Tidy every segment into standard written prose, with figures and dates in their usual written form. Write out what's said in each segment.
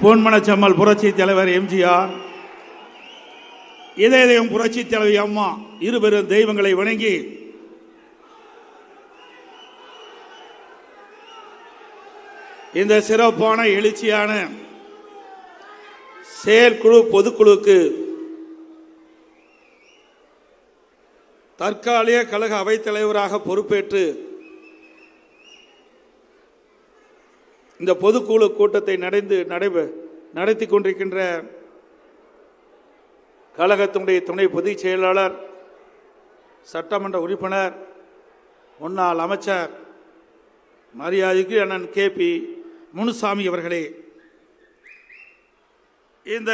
பொன்மனச்சம்மல் புரட்சி தலைவர் எம்ஜிஆர், இதயம் புரட்சி தலைவி அம்மா இருபெரும் தெய்வங்களை வணங்கி இந்த சிறப்பான எழுச்சியான செயற்குழு பொதுக்குழுக்கு தற்காலிக கழக அவைத்தலைவராக பொறுப்பேற்று இந்த பொதுக்குழு கூட்டத்தை நடத்தி கொண்டிருக்கின்ற கழகத்தினுடைய துணை பொதுச் செயலாளர், சட்டமன்ற உறுப்பினர், முன்னாள் அமைச்சர் மரியாதைக்கு அண்ணன் KP முனுசாமி அவர்களே, இந்த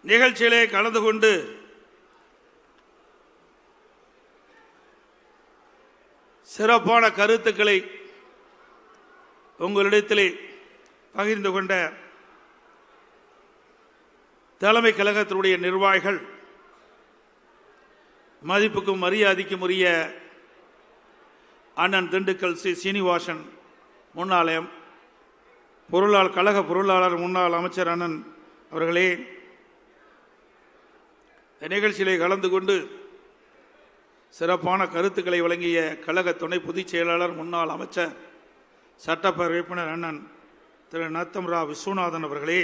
நிகழ்ச்சியிலே கலந்து கொண்டு சிறப்பான கருத்துக்களை உங்களிடத்திலே பகிர்ந்து கொண்ட தலைமை கழகத்தினுடைய நிர்வாகிகள், மதிப்புக்கும் மரியாதைக்கும் உரிய அண்ணன் திண்டுக்கல் சீனிவாசன் முன்னாள் கழக பொருளாளர், முன்னாள் அமைச்சர் அண்ணன் அவர்களே, இந்த நிகழ்ச்சியிலே கலந்து கொண்டு சிறப்பான கருத்துக்களை வழங்கிய கழக துணை பொதுச் செயலாளர், முன்னாள் அமைச்சர், சட்டப்பேரவை உறுப்பினர் அண்ணன் திரு நத்தம்ரா விஸ்வநாதன் அவர்களே,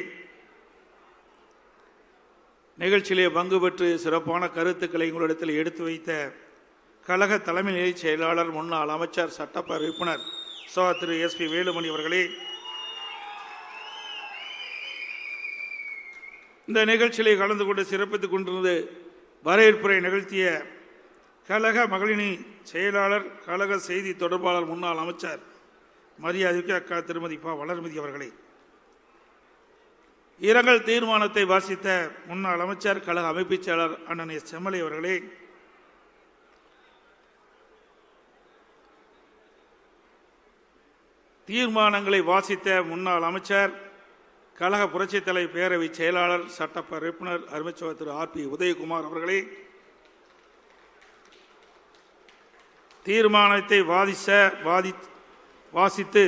நிகழ்ச்சியிலே பங்கு பெற்று சிறப்பான கருத்துக்களை உங்களிடத்தில் எடுத்து வைத்த கழக தலைமை நிலை செயலாளர், முன்னாள் அமைச்சர், சட்டப்பேரவை உறுப்பினர் திரு SP வேலுமணி அவர்களே, இந்த நிகழ்ச்சியிலே கலந்து கொண்டு சிறப்பித்துக் கொண்டிருந்து வரவேற்புரை நிகழ்த்திய கழக மகளிரணி செயலாளர், கழக செய்தி தொடர்பாளர், முன்னாள் அமைச்சர் மரியாதைக்கு அக்கா திருமதி வளர்மதி அவர்களே, இரங்கல் தீர்மானத்தை வாசித்த முன்னாள் அமைச்சர், கழக அமைப்பு செயலாளர் அண்ணன் செம்மலை அவர்களே, தீர்மானங்களை வாசித்த முன்னாள் அமைச்சர், கழக புரட்சித் தலைவர் பேரவை செயலாளர், சட்டப்பேரவை உறுப்பினர் அருமைச்சவர் திரு RP உதயகுமார் அவர்களே, தீர்மானத்தை வாசித்து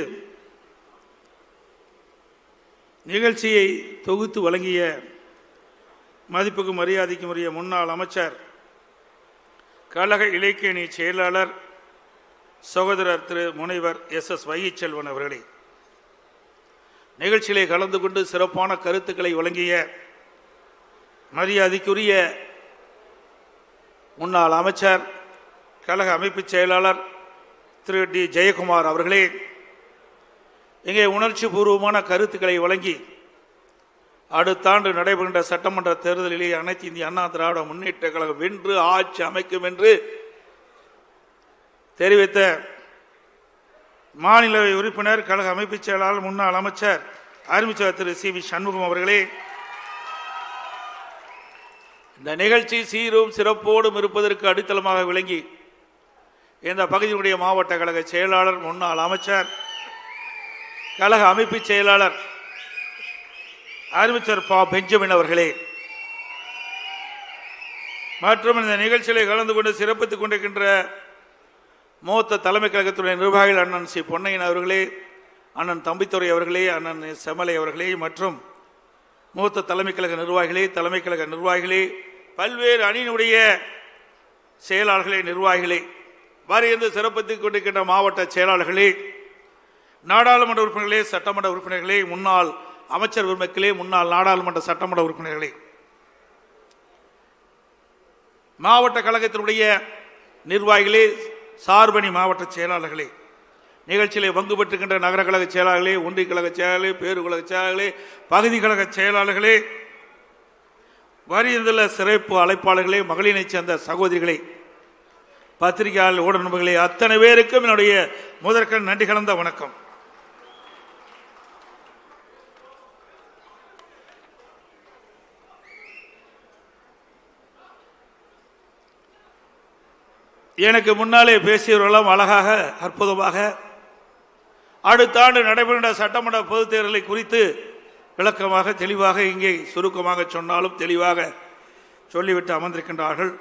நிகழ்ச்சியை தொகுத்து வழங்கிய மதிப்புக்கும் மரியாதைக்கும் உரிய முன்னாள் அமைச்சர், கழக இலக்கிய அணி செயலாளர், சகோதரர் திரு முனைவர் SS வைகைச்செல்வன் அவர்களே, நிகழ்ச்சியிலே கலந்து கொண்டு சிறப்பான கருத்துக்களை வழங்கிய மரியாதைக்குரிய முன்னாள் அமைச்சர், கழக அமைப்பு செயலாளர் திரு D ஜெயக்குமார் அவர்களே, இங்கே உணர்ச்சி பூர்வமான கருத்துக்களை வழங்கி அடுத்த ஆண்டு நடைபெறுகின்ற சட்டமன்ற தேர்தலிலே அனைத்து இந்திய அண்ணா திராவிட முன்னேற்ற கழகம் வென்று ஆட்சி அமைக்கும் என்று தெரிவித்த மாநிலவை உறுப்பினர், கழக அமைப்பு செயலாளர், முன்னாள் அமைச்சர் அருமைச்சர் திரு CV சண்முகம் அவர்களே, இந்த நிகழ்ச்சி சீரும் சிறப்போடும் இருப்பதற்கு அடித்தளமாக விளங்கி இந்த பகுதியினுடைய மாவட்ட கழக செயலாளர், முன்னாள் அமைச்சர், கழக அமைப்பு செயலாளர் அருமைச்சர் பெஞ்சமின் அவர்களே, மற்றும் இந்த நிகழ்ச்சியிலே கலந்து கொண்டு சிறப்பித்துக் கொண்டிருக்கின்ற மூத்த தலைமை கழகத்துடைய நிர்வாகிகள் அண்ணன் C பொன்னையன் அவர்களே, அண்ணன் தம்பித்துறை அவர்களே, அண்ணன் செம்மலை அவர்களே, மற்றும் மூத்த தலைமை கழக நிர்வாகிகளே, பல்வேறு அணியினுடைய செயலாளர்களே, நிர்வாகிகளே, வாரியந்து சிறப்பித்துக் கொண்டிருக்கின்ற மாவட்ட செயலாளர்களே, நாடாளுமன்ற உறுப்பினர்களே, சட்டமன்ற உறுப்பினர்களே, முன்னாள் அமைச்சர் பெருமக்களே, முன்னாள் நாடாளுமன்ற சட்டமன்ற உறுப்பினர்களே, மாவட்ட கழகத்தினுடைய நிர்வாகிகளே, சார்பணி மாவட்ட செயலாளர்களே, நிகழ்ச்சியிலே பங்கு பெற்றுகின்ற நகர கழக செயலாளர்களே, ஒன்றிய கழக செயலாளர்களே, பேருகழக செயலாளர்களே, பகுதி கழக செயலாளர்களே, வரியுள்ள சிறப்பு அழைப்பாளர்களே, மகளிரை சேர்ந்த சகோதரிகளே, பத்திரிகையாளர், ஊடக நண்பர்களே, அத்தனை பேருக்கும் என்னுடைய முதற்கண் நன்றி கலந்த வணக்கம். எனக்கு முன்னாலே பேசியவர்களெல்லாம் அழகாக, அற்புதமாக அடுத்த ஆண்டு நடைபெறுகின்ற சட்டமன்ற பொதுத் தேர்தலை குறித்து விளக்கமாக, தெளிவாக, இங்கே சுருக்கமாக சொன்னாலும் தெளிவாக சொல்லிவிட்டு அமர்ந்திருக்கின்றார்கள்.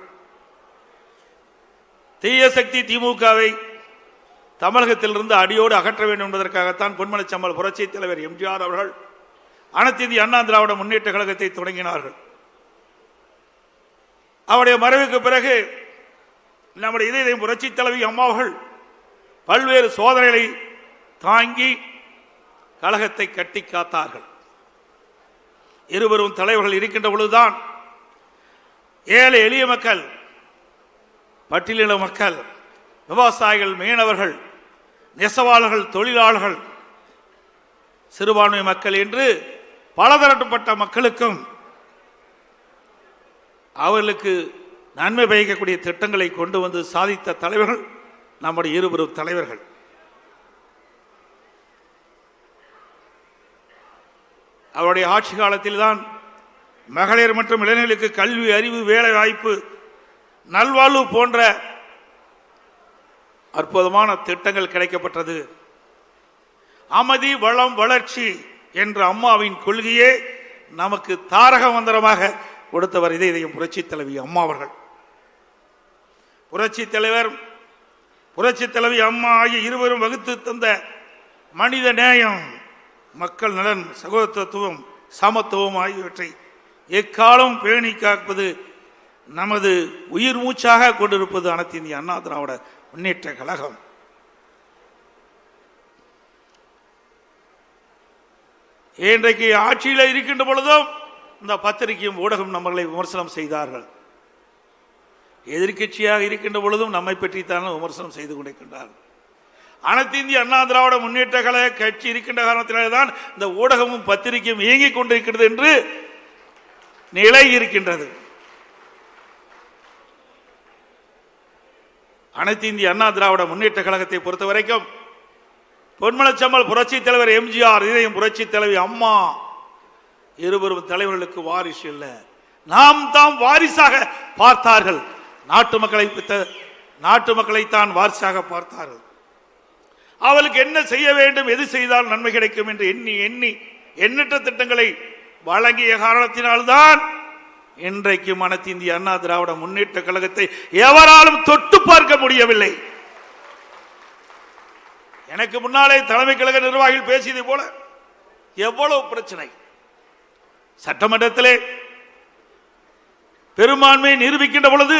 தீய சக்தி திமுகவை தமிழகத்திலிருந்து அடியோடு அகற்ற வேண்டும் என்பதற்காகத்தான் பொன்மனச்சம்மல் புரட்சி தலைவர் எம்ஜிஆர் அவர்கள் அனைத்து இந்திய அண்ணா திராவிட முன்னேற்ற கழகத்தை தொடங்கினார்கள். அவருடைய மறைவுக்கு பிறகு நம்முடைய இதயம் புரட்சி தலைவி அம்மாவர்கள் பல்வேறு சோதனைகளை தாங்கி கழகத்தை கட்டி காத்தார்கள். இருவரும் தலைவர்கள் இருக்கின்ற பொழுதுதான் ஏழை எளிய மக்கள், பட்டியலின மக்கள், விவசாயிகள், மீனவர்கள், நெசவாளர்கள், தொழிலாளர்கள், சிறுபான்மை மக்கள் என்று பலதரப்பட்ட மக்களுக்கும் அவர்களுக்கு நன்மை பயக்கக்கூடிய திட்டங்களை கொண்டு வந்து சாதித்த தலைவர்கள் நம்முடைய இருவரும் தலைவர்கள். அவருடைய ஆட்சி காலத்தில் தான் மகளிர் மற்றும் இளைஞர்களுக்கு கல்வி, அறிவு, வேலை வாய்ப்பு, நல்வாழ்வு போன்ற அற்புதமான திட்டங்கள் கிடைக்கப்பட்டது. அமைதி, வளம், வளர்ச்சி என்ற அம்மாவின் கொள்கையே நமக்கு தாரக மந்திரமாக கொடுத்தவர் இதயம் புரட்சி தலைவி அம்மா அவர்கள். புரட்சி தலைவர், புரட்சி தலைவி அம்மா ஆகிய இருவரும் வகுத்து தந்த மனித நேயம், மக்கள் நலன், சகோதரத்துவம், சமத்துவம் ஆகியவற்றை எக்காலம் பேணி காப்பது நமது உயிர் மூச்சாக கொண்டிருப்பது அனைத்து இந்திய அண்ணா திராவிட முன்னேற்ற கழகம். இன்றைக்கு ஆட்சியில் இருக்கின்ற பொழுதும் இந்த பத்திரிகையும் ஊடகம் நம்மளை விமர்சனம் செய்தார்கள். எதிர்கட்சியாக இருக்கின்ற பொழுதும் நம்மை பற்றித்தான் விமர்சனம் செய்து கொண்டிருக்கின்றார்கள். அனைத்து இந்திய அண்ணா திராவிட முன்னேற்ற கழக கட்சி இருக்கின்ற காரணத்தினால்தான் இந்த ஊடகமும் பத்திரிகையும் இயங்கிக் கொண்டிருக்கிறது என்று நிலை இருக்கின்றது. அனைத்து இந்திய அண்ணா திராவிட முன்னேற்ற கழகத்தை பொறுத்த வரைக்கும் பொன்மனச்செம்மல் புரட்சி தலைவர் எம்ஜிஆர், இதயம் புரட்சி தலைவி அம்மா இருவரும் தலைவர்களுக்கு வாரிசு இல்லை, நாம் தாம் வாரிசாக பார்த்தார்கள். நாட்டு மக்களைத்தான் வாரிசாக பார்த்தார்கள். அவளுக்கு என்ன செய்ய வேண்டும், எது செய்தால் நன்மை கிடைக்கும் என்று எண்ணி எண்ணி எண்ணற்ற திட்டங்களை வழங்கிய காரணத்தினால்தான் இன்றைக்கு அனைத்து இந்திய அண்ணா திராவிட முன்னேற்ற கழகத்தை எவராலும் தொட்டு பார்க்க முடியவில்லை. எனக்கு முன்னாலே தலைமை கழக நிர்வாகிகள் பேசியதை போல எவ்வளவு பிரச்சனை, சட்டமன்றத்திலே பெரும்பான்மை நிரூபிக்கின்ற பொழுது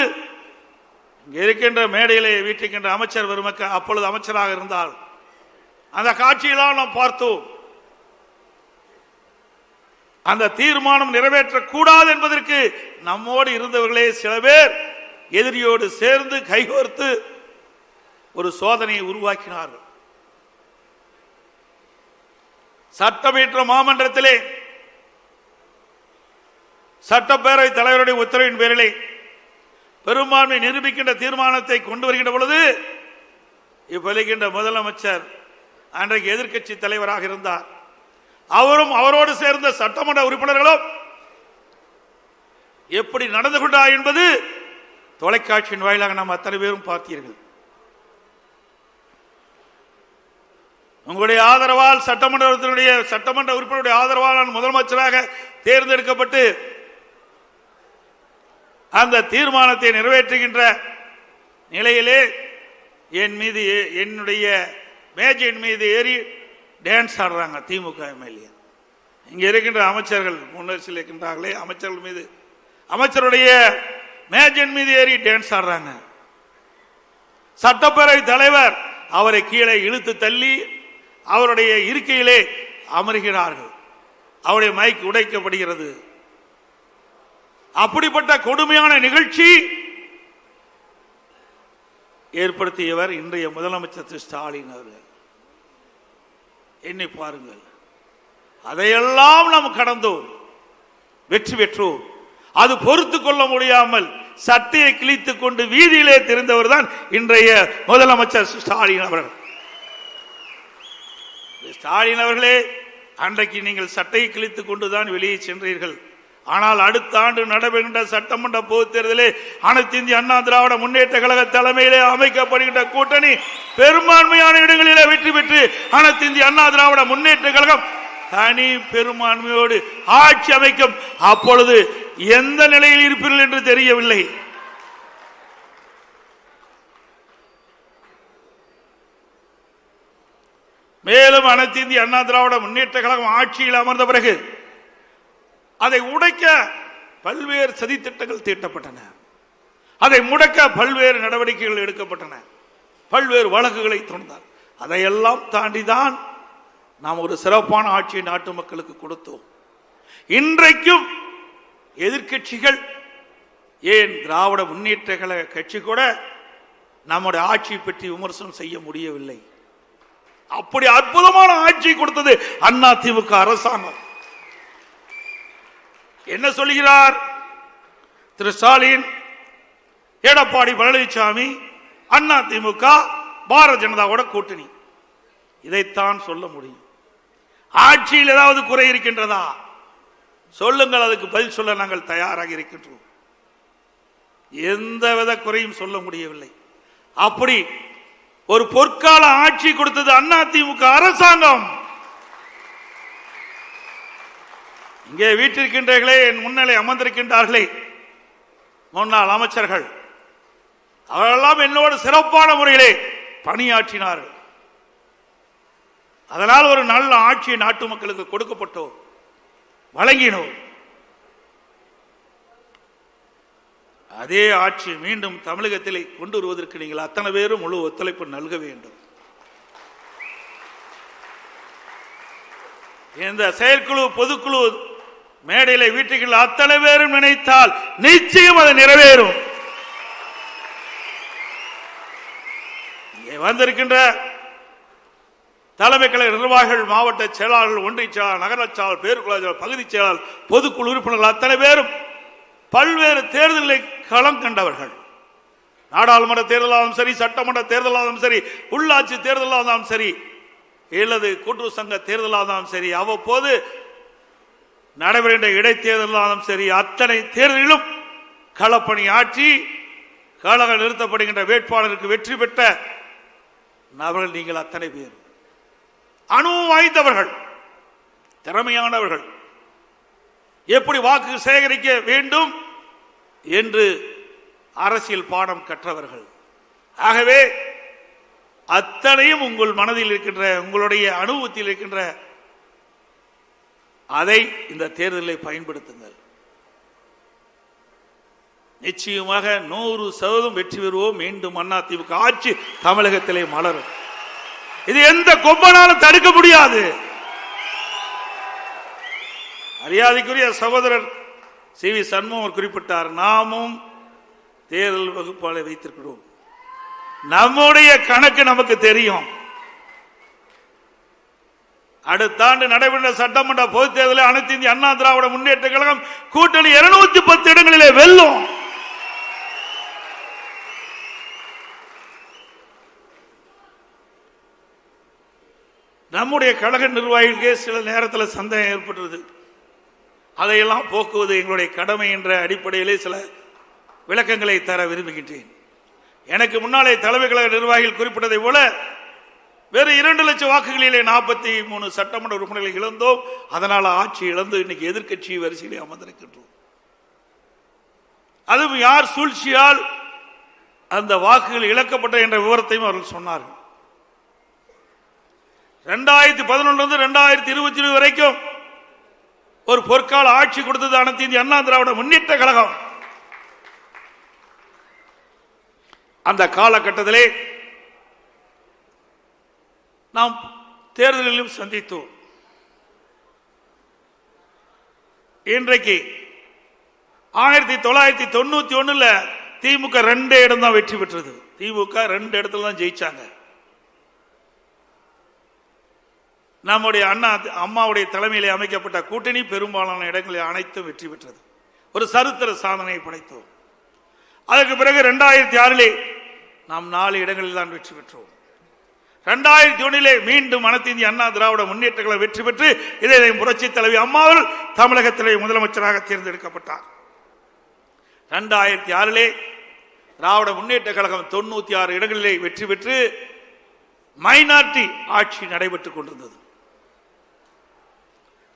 இங்கே இருக்கின்ற மேடையிலே வீட்டிருக்கின்ற அமைச்சர் பெருமக்கள் அப்பொழுது அமைச்சராக இருந்தால் அந்த காட்சியெல்லாம் நாம் பார்த்தோம். அந்த தீர்மானம் நிறைவேற்றக்கூடாது என்பதற்கு நம்மோடு இருந்தவர்களே சில பேர் எதிரியோடு சேர்ந்து கைகோர்த்து ஒரு சோதனையை உருவாக்கினார்கள். சட்டமன்ற மாமன்றத்திலே சட்டப்பேரவை தலைவருடைய உத்தரவின் பேரிலே பெரும்பான்மை நிரூபிக்கின்ற தீர்மானத்தை கொண்டு வருகின்ற பொழுது இப்ப முதலமைச்சர் அன்றைக்கு எதிர்க்கட்சி தலைவராக இருந்தார். அவரும் அவரோடு சேர்ந்த சட்டமன்ற உறுப்பினர்களும் எப்படி நடந்து கொண்டார் என்பது தொலைக்காட்சியின் வாயிலாக நாம் அத்தனை பேரும் பார்த்தீர்கள். உங்களுடைய ஆதரவால் சட்டமன்ற உறுப்பினருடைய ஆதரவால் நான் முதலமைச்சராக தேர்ந்தெடுக்கப்பட்டு அந்த தீர்மானத்தை நிறைவேற்றுகின்ற நிலையிலே என் மீது, என்னுடைய மேஜையின் மீது ஏறி டான்ஸ் ஆடுறாங்க திமுக எம்எல்ஏ. இங்க இருக்கின்ற அமைச்சர்கள் முன்னரசில் இருக்கின்றார்களே, அமைச்சர்கள் மீது, அமைச்சருடைய மேஜையின் மீது ஏறி டான்ஸ் ஆடுறாங்க. சட்டப்பேரவை தலைவர் அவரை கீழே இழுத்து தள்ளி அவருடைய இருக்கையிலே அமர்கிறார்கள். அவருடைய மைக் உடைக்கப்படுகிறது. அப்படிப்பட்ட கொடுமையான நிகழ்ச்சி ஏற்படுத்தியவர் இன்றைய முதலமைச்சர் திரு ஸ்டாலின் அவர்கள். எண்ணி பாருங்கள், அதையெல்லாம் நாம் கடந்தோம், வெற்றி பெற்றோம். அது பொறுத்து கொள்ள முடியாமல் சட்டையை கிழித்துக் கொண்டு வீதியிலே தெரிந்தவர் தான் இன்றைய முதலமைச்சர் ஸ்டாலின் அவர்கள். ஸ்டாலின் அவர்களே, அன்றைக்கு நீங்கள் சட்டையை கிழித்துக் கொண்டுதான் வெளியே சென்றீர்கள். ஆனால் அடுத்த ஆண்டு நடைபெறுகின்ற சட்டமன்ற பொதுத் தேர்தலிலே அனைத்து இந்திய அண்ணா திராவிட முன்னேற்ற கழக தலைமையிலே அமைக்கப்படுகின்ற கூட்டணி பெரும்பான்மையான இடங்களிலே வெற்றி பெற்று அனைத்து இந்திய அண்ணா திராவிட முன்னேற்ற கழகம் தனி பெரும்பான்மையோடு ஆட்சி அமைக்கும். அப்பொழுது எந்த நிலையில் இருப்பீர்கள் என்று தெரியவில்லை. மேலும் அனைத்து இந்திய அண்ணா திராவிட முன்னேற்ற கழகம் ஆட்சியில் அமர்ந்த பிறகு அதை உடைக்க பல்வேறு சதித்திட்டங்கள் தீட்டப்பட்டன. அதை முடக்க பல்வேறு நடவடிக்கைகள் எடுக்கப்பட்டன. பல்வேறு வழக்குகளை தொடர்ந்தார். அதையெல்லாம் தாண்டிதான் நாம் ஒரு சிறப்பான ஆட்சியை நாட்டு மக்களுக்கு கொடுத்தோம். இன்றைக்கும் எதிர்க்கட்சிகள், ஏன் திராவிட முன்னேற்ற கழக கட்சி கூட நம்முடைய ஆட்சியை பற்றி விமர்சனம் செய்ய முடியவில்லை. அப்படி அற்புதமான ஆட்சி கொடுத்தது அண்ணா திமுக அரசாங்கம். என்ன சொல்கிறார் திரு ஸ்டாலின், எடப்பாடி பழனிசாமி, அண்ணா திமுக, பாரதிய ஜனதாவோட கூட்டணி. இதைத்தான் சொல்ல முடியும். ஆட்சியில் ஏதாவது குறை இருக்கின்றதா சொல்லுங்கள், அதுக்கு பதில் சொல்ல நாங்கள் தயாராக இருக்கின்றோம். எந்தவித குறையும் சொல்ல முடியவில்லை. அப்படி ஒரு பொற்கால ஆட்சி கொடுத்தது அண்ணா திமுக அரசாங்கம். இங்கே வீட்டிருக்கின்றீர்களே, என் முன்னிலை அமர்ந்திருக்கின்றார்களே முன்னாள் அமைச்சர்கள், அவரெல்லாம் என்னோடு சிறப்பான முறையிலே பணியாற்றினார்கள். அதனால் ஒரு நல்ல ஆட்சியை நாட்டு மக்களுக்கு கொடுக்கப்பட்டோம், வழங்கினோம். அதே ஆட்சி மீண்டும் தமிழகத்தில் கொண்டு வருவதற்கு நீங்கள் அத்தனை பேரும் முழு ஒத்துழைப்பு நல்க வேண்டும். இந்த செயற்குழு பொதுக்குழு மேடையில வீட்டுகள் அத்தனை பேரும் நினைத்தால் நிச்சயம் அது நிறைவேறும். வந்திருக்கின்ற தலைமை கழக நிர்வாகிகள், மாவட்ட செயலாளர்கள், ஒன்றிய செயலாளர், நகர செயலாளர், பேருக்குழு பகுதி செயலாளர், பொதுக்குழு உறுப்பினர்கள் அத்தனை பேரும் பல்வேறு தேர்தலை களம் கண்டவர்கள். நாடாளுமன்ற தேர்தலாலும் சரி, சட்டமன்ற தேர்தலாலும் சரி, உள்ளாட்சி தேர்தலாலும் சரி, இல்லது கூட்டுறவு சங்க தேர்தலாலும் சரி, அவ்வப்போது நடைபெறுகின்ற இடைத்தேர்தலாலும் சரி, அத்தனை தேர்தலிலும் களப்பணி ஆற்றி கழக நிறுத்தப்படுகின்ற வேட்பாளருக்கு வெற்றி பெற்ற நபர்கள் நீங்கள் அத்தனை பேர். அனுபவம் வாய்ந்தவர்கள், திறமையானவர்கள், எப்படி வாக்கு சேகரிக்க வேண்டும் என்று அரசியல் பாடம் கற்றவர்கள். ஆகவே அத்தனையும் உங்கள் மனதில் இருக்கின்ற, உங்களுடைய அனுபவத்தில் இருக்கின்ற அதை இந்த தேர்தலில் பயன்படுத்துங்கள். நிச்சயமாக 100% வெற்றி பெறுவோம். மீண்டும் அதிமுக ஆட்சி தமிழகத்திலே மலரும். இது எந்த கொம்பனாலும் தடுக்க முடியாது. மரியாதைக்குரிய சகோதரர் சி.வி. சண்முகம் குறிப்பிட்டார், நாமும் தேர்தல் வகுப்பாளை வைத்திருக்கிறோம். நம்முடைய கணக்கு நமக்கு தெரியும். அடுத்த ஆண்டு நடைபெற்ற சட்டமன்ற பொதுத் தேர்தலில் அனைத்து இந்திய அண்ணா திராவிட முன்னேற்ற கழகம் கூட்டணி 210 இடங்களிலே வெல்லும். நம்முடைய கழக நிர்வாகிகளுக்கே சில நேரத்தில் சந்தேகம் ஏற்பட்டது. அதையெல்லாம் போக்குவது எங்களுடைய கடமை என்ற அடிப்படையிலே சில விளக்கங்களை தர விரும்புகின்றேன். எனக்கு முன்னாலே தலைமை கழக நிர்வாகிகள் குறிப்பிட்டதை போல வேறு 2 லட்சம் வாக்குகளிலே 43 சட்டமன்ற உறுப்பினர்களை இழந்தோம். அதனால் ஆட்சி இழந்து இன்னைக்கு எதிர்க்கட்சி வரிசையிலே அமர்ந்திருக்கின்றோம். அதுவும் யார் சூழ்ச்சியால் அந்த வாக்குகள் இழக்கப்பட்ட என்ற விவரத்தையும் அவர்கள் சொன்னார்கள். 2011 2020 வரைக்கும் ஒரு பொற்கால ஆட்சி கொடுத்தது அனைத்து இந்திய அண்ணா திராவிட முன்னேற்ற கழகம். அந்த காலகட்டத்திலே நாம் தேர்தலிலும் சந்தித்தோம். இன்றைக்கு 1991 திமுக 2 இடம் தான் வெற்றி பெற்றது. திமுக 2 இடத்துல தான் ஜெயிச்சாங்க. நம்முடைய அம்மாவுடைய தலைமையிலே அமைக்கப்பட்ட கூட்டணி பெரும்பாலான இடங்களில் அனைத்தும் வெற்றி பெற்றது. ஒரு சரித்திர சாதனையை படைத்தோம். அதற்கு பிறகு 2006 நாம் 4 இடங்களில் தான் வெற்றி பெற்றோம். 2001 மீண்டும் அனைத்து இந்திய அண்ணா திராவிட முன்னேற்ற கழகம் வெற்றி பெற்று இதை புரட்சி தலைவி அம்மாவில் தமிழகத்திலே முதலமைச்சராக தேர்ந்தெடுக்கப்பட்டார். 2006 திராவிட முன்னேற்ற கழகம் 96 இடங்களிலே வெற்றி பெற்று மைனாரிட்டி ஆட்சி நடைபெற்றுக் கொண்டிருந்தது.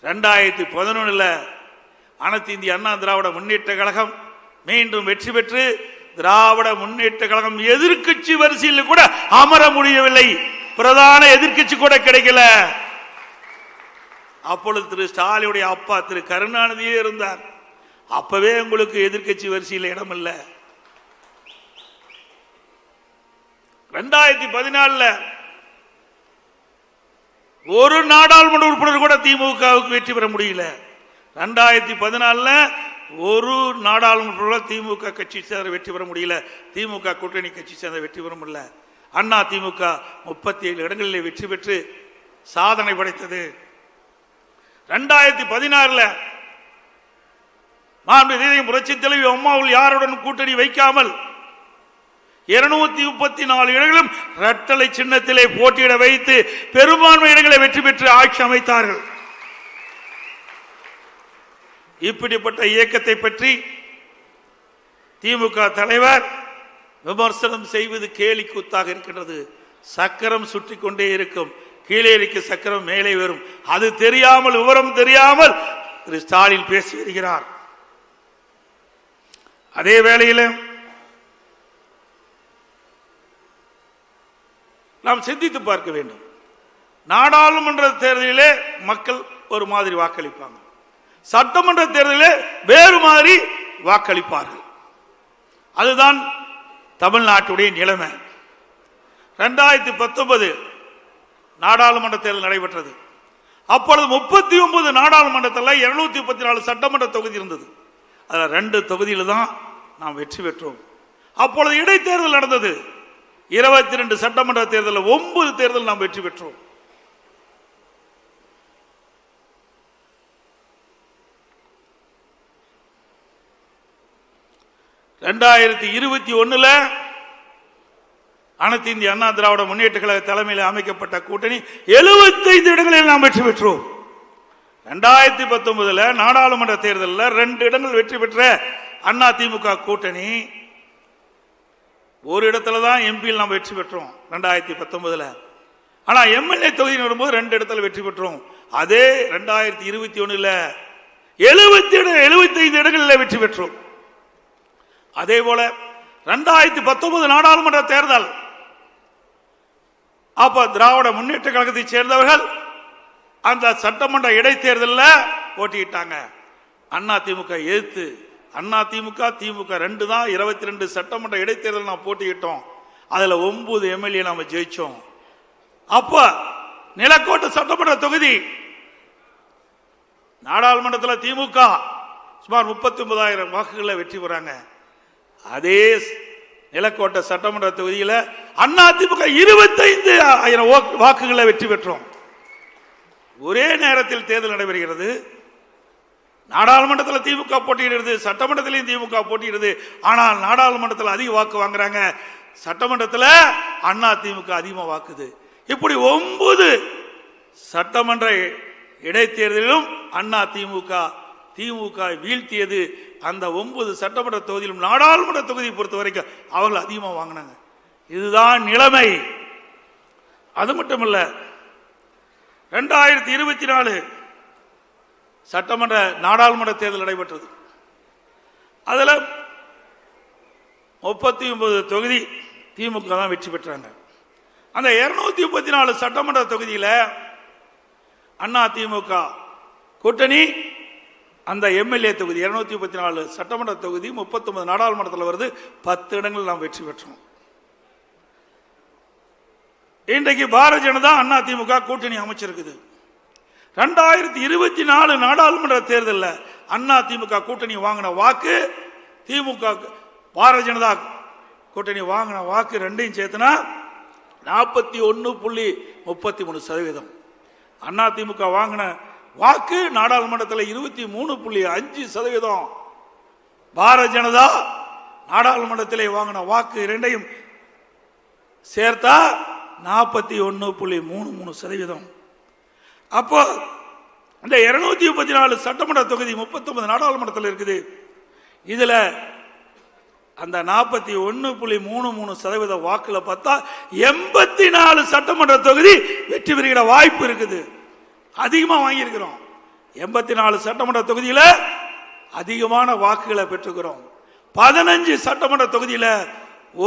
2011 அனைத்து இந்திய அண்ணா திராவிட முன்னேற்ற கழகம் மீண்டும் வெற்றி பெற்று திராவிட முன்னேற்ற கழகம் எதிர்க்கட்சி வரிசையில் கூட அமர முடியவில்லை. பிரதான எதிர்க்கட்சி கூட கிடைக்கல. அப்பொழுது திரு ஸ்டாலினுடைய அப்பா திரு கருணாநிதியே இருந்தார். அப்பவே உங்களுக்கு எதிர்கட்சி வரிசையில் இடம் இல்லை. 2014 ஒரு நாடாளுமன்ற உறுப்பினர் கூட திமுகவுக்கு வெற்றி பெற முடியல. 2014 ஒரு நாடாளுமன்ற திமுக கட்சி சேர்ந்த வெற்றி பெற முடியல. திமுக கூட்டணி கட்சி சேர்ந்த வெற்றி பெற முடியல. அண்ணா திமுக 37 இடங்களில் வெற்றி பெற்று சாதனை படைத்தது. 2016 புரட்சி தலைவி அம்மாவில் யாருடன் கூட்டணி வைக்காமல் 234 இடங்களும் இரட்டலை சின்னத்திலே போட்டியிட வைத்து பெரும்பான்மை இடங்களை வெற்றி பெற்று ஆட்சி அமைத்தார்கள். இப்படிப்பட்ட இயக்கத்தை பற்றி திமுக தலைவர் விமர்சனம் செய்வது கேலி கூத்தாக இருக்கின்றது. சக்கரம் சுற்றி கொண்டே இருக்கும், கீழே இருக்க சக்கரம் மேலே வரும். அது தெரியாமல், விவரம் தெரியாமல் திரு ஸ்டாலின் பேசி வருகிறார். அதே வேளையில் நாம் சிந்தித்து பார்க்க வேண்டும். நாடாளுமன்ற தேர்தலிலே மக்கள் ஒரு மாதிரி வாக்களிப்பாங்க, சட்டமன்ற தேர்தலிலே வேறு மாதிரி வாக்களிப்பார்கள். அதுதான் தமிழ்நாட்டுடைய நிலைமை. 2019 நாடாளுமன்ற தேர்தல் நடைபெற்றது. அப்பொழுது 39 நாடாளுமன்றத்தில் 234 சட்டமன்ற தொகுதி இருந்தது. அதில் 2 தொகுதியில் தான் நாம் வெற்றி பெற்றோம். அப்பொழுது இடைத்தேர்தல் நடந்தது. 22 சட்டமன்ற தேர்தலில் 9 தேர்தல் நாம் வெற்றி பெற்றோம். (2021) அனைத்து இந்திய அண்ணா திராவிட முன்னேற்ற கழக தலைமையில் அமைக்கப்பட்ட கூட்டணி 75 இடங்களில் நாம் வெற்றி பெற்றோம். 2019 நாடாளுமன்ற தேர்தலில் 2 இடங்கள் வெற்றி பெற்ற அண்ணா திமுக கூட்டணி ஒரு இடத்துல தான் எம்பியில் நாம் வெற்றி பெற்றோம் 2019. ஆனா எம்எல்ஏ தொகுதி வரும்போது 2 இடத்துல வெற்றி பெற்றோம். அதே 2021 75 இடங்களில் வெற்றி பெற்றோம். அதே போல 2019 நாடாளுமன்ற தேர்தல் அப்ப திராவிட முன்னேற்ற கழகத்தை சேர்ந்தவர்கள் அந்த சட்டமன்ற இடைத்தேர்தலில் போட்டியிட்டாங்க. அண்ணா திமுக எதிர்த்து அண்ணா திமுக திமுக 2 தான் 22 சட்டமன்ற இடைத்தேர்தல் நாம் போட்டியிட்டோம். அதுல 9 எம்எல்ஏ நாம ஜெயிச்சோம். அப்ப நிலக்கோட்டை சட்டமன்ற தொகுதி நாடாளுமன்றத்தில் திமுக சுமார் 39,000 வாக்குகளை வெற்றி பெறாங்க. அதே நிலக்கோட்டை சட்டமன்ற தொகுதியில் அண்ணா திமுக 25,000 வாக்குகளை வெற்றி பெற்றோம். ஒரே நேரத்தில் தேர்தல் நடைபெறுகிறது. நாடாளுமன்றத்தில் திமுக போட்டியிடுறது, சட்டமன்றத்திலையும் திமுக போட்டியிடுது. ஆனால் நாடாளுமன்றத்தில் அதிக வாக்கு வாங்குறாங்க, சட்டமன்றத்தில் அண்ணா திமுக அதிகமாக வாக்குது. இப்படி 9 சட்டமன்ற இடைத்தேர்தலிலும் அண்ணா திமுக வீழ்த்தியது. அந்த 9 சட்டமன்ற தொகுதியிலும் நாடாளுமன்ற தொகுதியை பொறுத்த வரைக்கும் அவர்கள் அதிகமாக வாங்கினாங்க. இதுதான் நிலைமை. அது மட்டுமல்ல, 2024 சட்டமன்ற நாடாளுமன்ற தேர்தல் நடைபெற்றது. அதில் 39 தொகுதி திமுக தான் வெற்றி பெற்றாங்க. அந்த 234 சட்டமன்ற தொகுதியில் அண்ணா திமுக கூட்டணி அந்த எம்எல்ஏ தொகுதி 234 சட்டமன்ற தொகுதி 39 நாடாளுமன்றத்தில் வருது. 10 இடங்கள் நாம் வெற்றி பெற்றோம். இன்றைக்கு பாரதிய ஜனதா அண்ணா திமுக கூட்டணி அமைச்சிருக்குது. 2024 நாடாளுமன்ற தேர்தலில் அண்ணா திமுக கூட்டணி வாங்கின வாக்கு, திமுக பாரதிய ஜனதா கூட்டணி வாங்கின வாக்கு ரெண்டையும் சேர்த்துனா 41.33%. அண்ணா திமுக வாங்கின வாக்கு நாடாளுமன்றத்தில் 23.5%. பாரதிய ஜனதா நாடாளுமன்றத்திலே வாங்கின வாக்கு இரண்டையும் சேர்த்தா 41.33%. அப்போ இந்த 234 சட்டமன்ற தொகுதி 39 நாடாளுமன்றத்தில் இருக்குது. இதுல அந்த 41.33% வாக்குல பார்த்தா 84 சட்டமன்ற தொகுதி வெற்றி பெறுகிற வாய்ப்பு இருக்குது. அதிகமா வாங்கியிருக்கிறோம். 84 சட்டமன்ற தொகுதியில அதிகமான வாக்குகளை பெற்றுக்கிறோம். 15 சட்டமன்ற தொகுதியில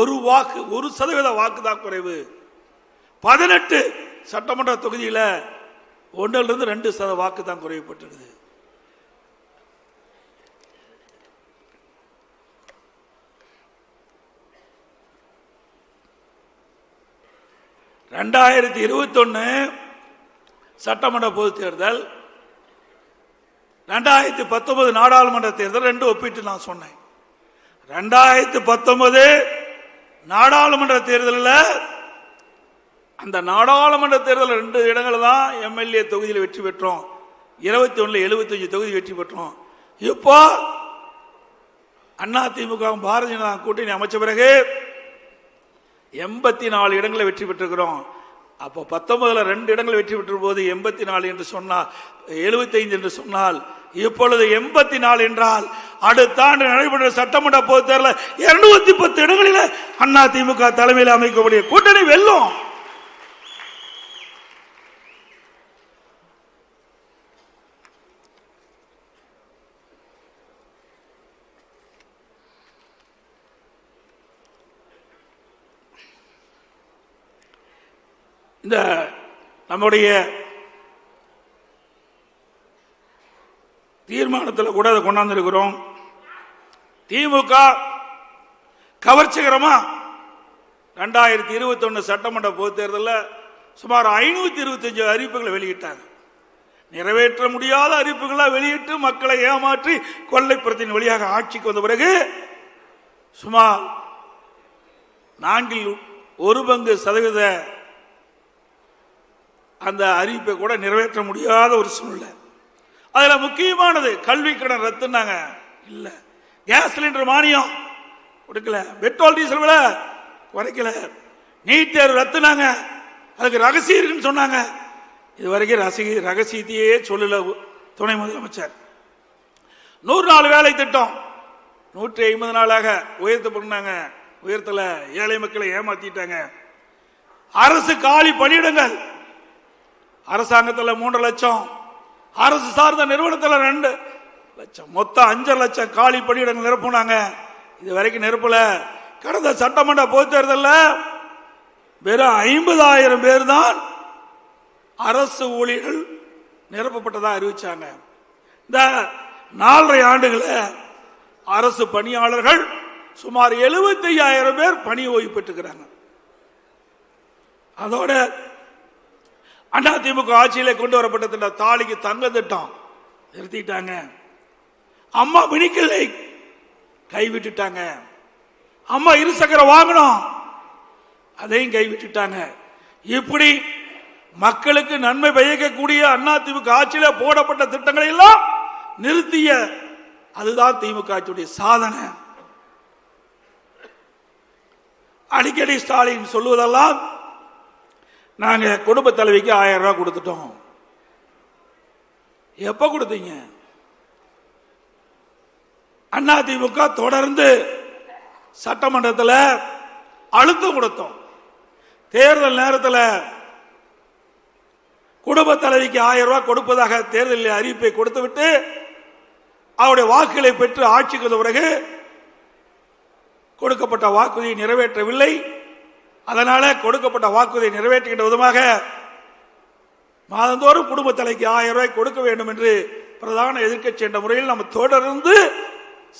1% வாக்கு தான் குறைவு. 18 சட்டமன்ற தொகுதியில 1லிருந்து 2% வாக்கு தான் குறையப்பட்டிருக்குது. (2021) சட்டமன்ற பொதுத் தேர்தல், 2019 நாடாளுமன்ற தேர்தல் 2 ஒப்பிட்டு நான் சொன்னேன். 2019 நாடாளுமன்ற தேர்தலில் அந்த நாடாளுமன்ற தேர்தல் 2 இடங்கள் தான் எம்எல்ஏ தொகுதியில் வெற்றி பெற்றோம். 21 75 தொகுதி வெற்றி பெற்றோம். இப்போ அதிமுக பாரதிய ஜனதா கூட்டணி அமைச்ச பிறகு 84 இடங்களை வெற்றி பெற்றிருக்கிறோம். அப்போ 19 2 இடங்கள் வெற்றி பெற்ற போது 84 என்று சொன்னால் 75 என்று சொன்னால் இப்பொழுது 84 என்றால் அடுத்த ஆண்டு நடைபெற்ற சட்டமன்ற பொதுத் தேர்தலில் 210 இடங்களில் அதிமுக தலைமையில் அமைக்கக்கூடிய கூட்டணி வெல்லும். இந்த நம்முடைய தீர்மானத்தில் கூட அதை கொண்டாந்துருக்கிறோம். திமுக கவர்ச்சிகரமா 2021 சட்டமன்ற பொதுத் தேர்தலில் சுமார் 525 அறிவிப்புகளை வெளியிட்டாங்க. நிறைவேற்ற முடியாத அறிவிப்புகளை வெளியிட்டு மக்களை ஏமாற்றி கொள்ளைப்புறத்தின் வழியாக ஆட்சிக்கு வந்த பிறகு சுமார் 4% அந்த அறிவிப்பை கூட நிறைவேற்ற முடியாத ஒரு சூழ்நிலை. அதுல முக்கியமானது கல்வி கடன் ரத்துனாங்க, இல்ல கேஸ் சிலிண்டர் மானியம் கொடுக்கல, பெட்ரோல் டீசல் விலை குறைக்கல, நீட் தேர்வு ரத்துனாங்க, அதுக்கு ரகசியம் இருக்குன்னு சொன்னாங்க. இதுவரைக்கும் ரகசியத்தையே சொல்லல துணை முதலமைச்சர். 100 நாள் வேலை திட்டம் 150 நாளாக உயர்த்தப்பட்டாங்க, உயர்த்தல, ஏழை மக்களை ஏமாத்திட்டாங்க. அரசு காலி பணியிடங்கள் அரசாங்கத்தில் 3 லட்சம், அரசு சார்ந்த நிறுவனத்தில் 2 லட்சம், மொத்தம் 5 லட்சம் காலி பணியிடங்கள் நிரப்புனாங்க. இது வரைக்கும் நிரப்பல. கடந்த சட்டமன்ற பொதுத் தேர்தலில் வெறும் 50,000 பேர் தான் அரசு ஊழியர்கள் நிரப்பப்பட்டதா அறிவிச்சாங்க. இந்த 4.5 ஆண்டுகளில் அரசு பணியாளர்கள் சுமார் 75,000 பேர் பணி ஓய்வு பெற்றுக்கிறாங்க. அதோட அதிமுக ஆட்சியில கொண்டு வரப்பட்ட திட்டம் தாலிக்கு தங்க திட்டம் நிறுத்திட்டாங்க. அம்மா மினிக்கலை கைவிட்டுட்டாங்க. அம்மா இருசக்கர வாகனம் அதையும் கைவிட்டுட்டாங்க. இப்படி மக்களுக்கு நன்மை பயக்கக்கூடிய அதிமுக ஆட்சியில போடப்பட்ட திட்டங்களை எல்லாம் நிறுத்திய அதுதான் திமுக ஆட்சியுடைய சாதனை. அடிக்கடி ஸ்டாலின் சொல்லுவதெல்லாம் நாங்க குடும்ப தலைவிக்கு 1000 ரூபாய் கொடுத்துட்டோம். எப்ப கொடுத்தீங்க? அதிமுக தொடர்ந்து சட்டமன்றத்தில் அழுத்தம் கொடுத்தோம். தேர்தல் நேரத்தில் குடும்ப தலைவிக்கு 1000 ரூபாய் கொடுப்பதாக தேர்தலில் அறிவிப்பை கொடுத்துவிட்டு அவருடைய வாக்குகளை பெற்று ஆட்சிக்கு வந்த பிறகு கொடுக்கப்பட்ட வாக்குறுதியை நிறைவேற்றவில்லை. அதனால கொடுக்கப்பட்ட வாக்குறுதியை நிறைவேற்றுகின்ற விதமாக மாதந்தோறும் குடும்ப தலைக்கு 1000 ரூபாய் கொடுக்க வேண்டும் என்று பிரதான எதிர்க்கட்சி என்ற முறையில் நம்ம தொடர்ந்து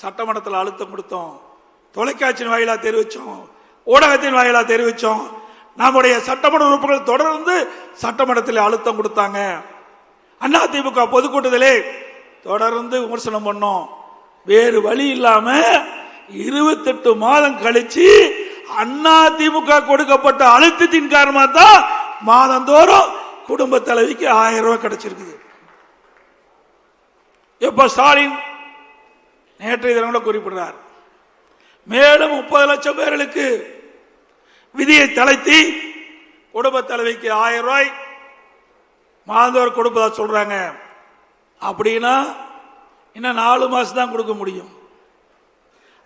சட்டமன்றத்தில் அழுத்தம் கொடுத்தோம். தொலைக்காட்சியின் வாயிலா தெரிவிச்சோம், ஊடகத்தின் வாயிலா தெரிவிச்சோம். நம்முடைய சட்டமன்ற உறுப்பினர்கள் தொடர்ந்து சட்டமன்றத்தில் அழுத்தம் கொடுத்தாங்க. அதிமுக பொதுக்கூட்டத்திலே தொடர்ந்து விமர்சனம் பண்ணோம். வேறு வழி இல்லாம 28 மாதம் கழிச்சு அதிமுக கொடுக்கப்பட்ட அழுத்தத்தின் காரணமாக தான் மாதந்தோறும் குடும்ப தலைவிக்கு 1000 ரூபாய் கிடைச்சிருக்குது. இப்ப ஸ்டாலின் நேற்றைய தினம் குறிப்பிடுறார், மேலும் 30 லட்சம் பேர்களுக்கு விதியை தளர்த்தி குடும்ப தலைவிக்கு 1000 ரூபாய் மாதந்தோறும் கொடுப்பதா சொல்றாங்க. அப்படின்னா இன்னும் 4 மாசம் தான் கொடுக்க முடியும்.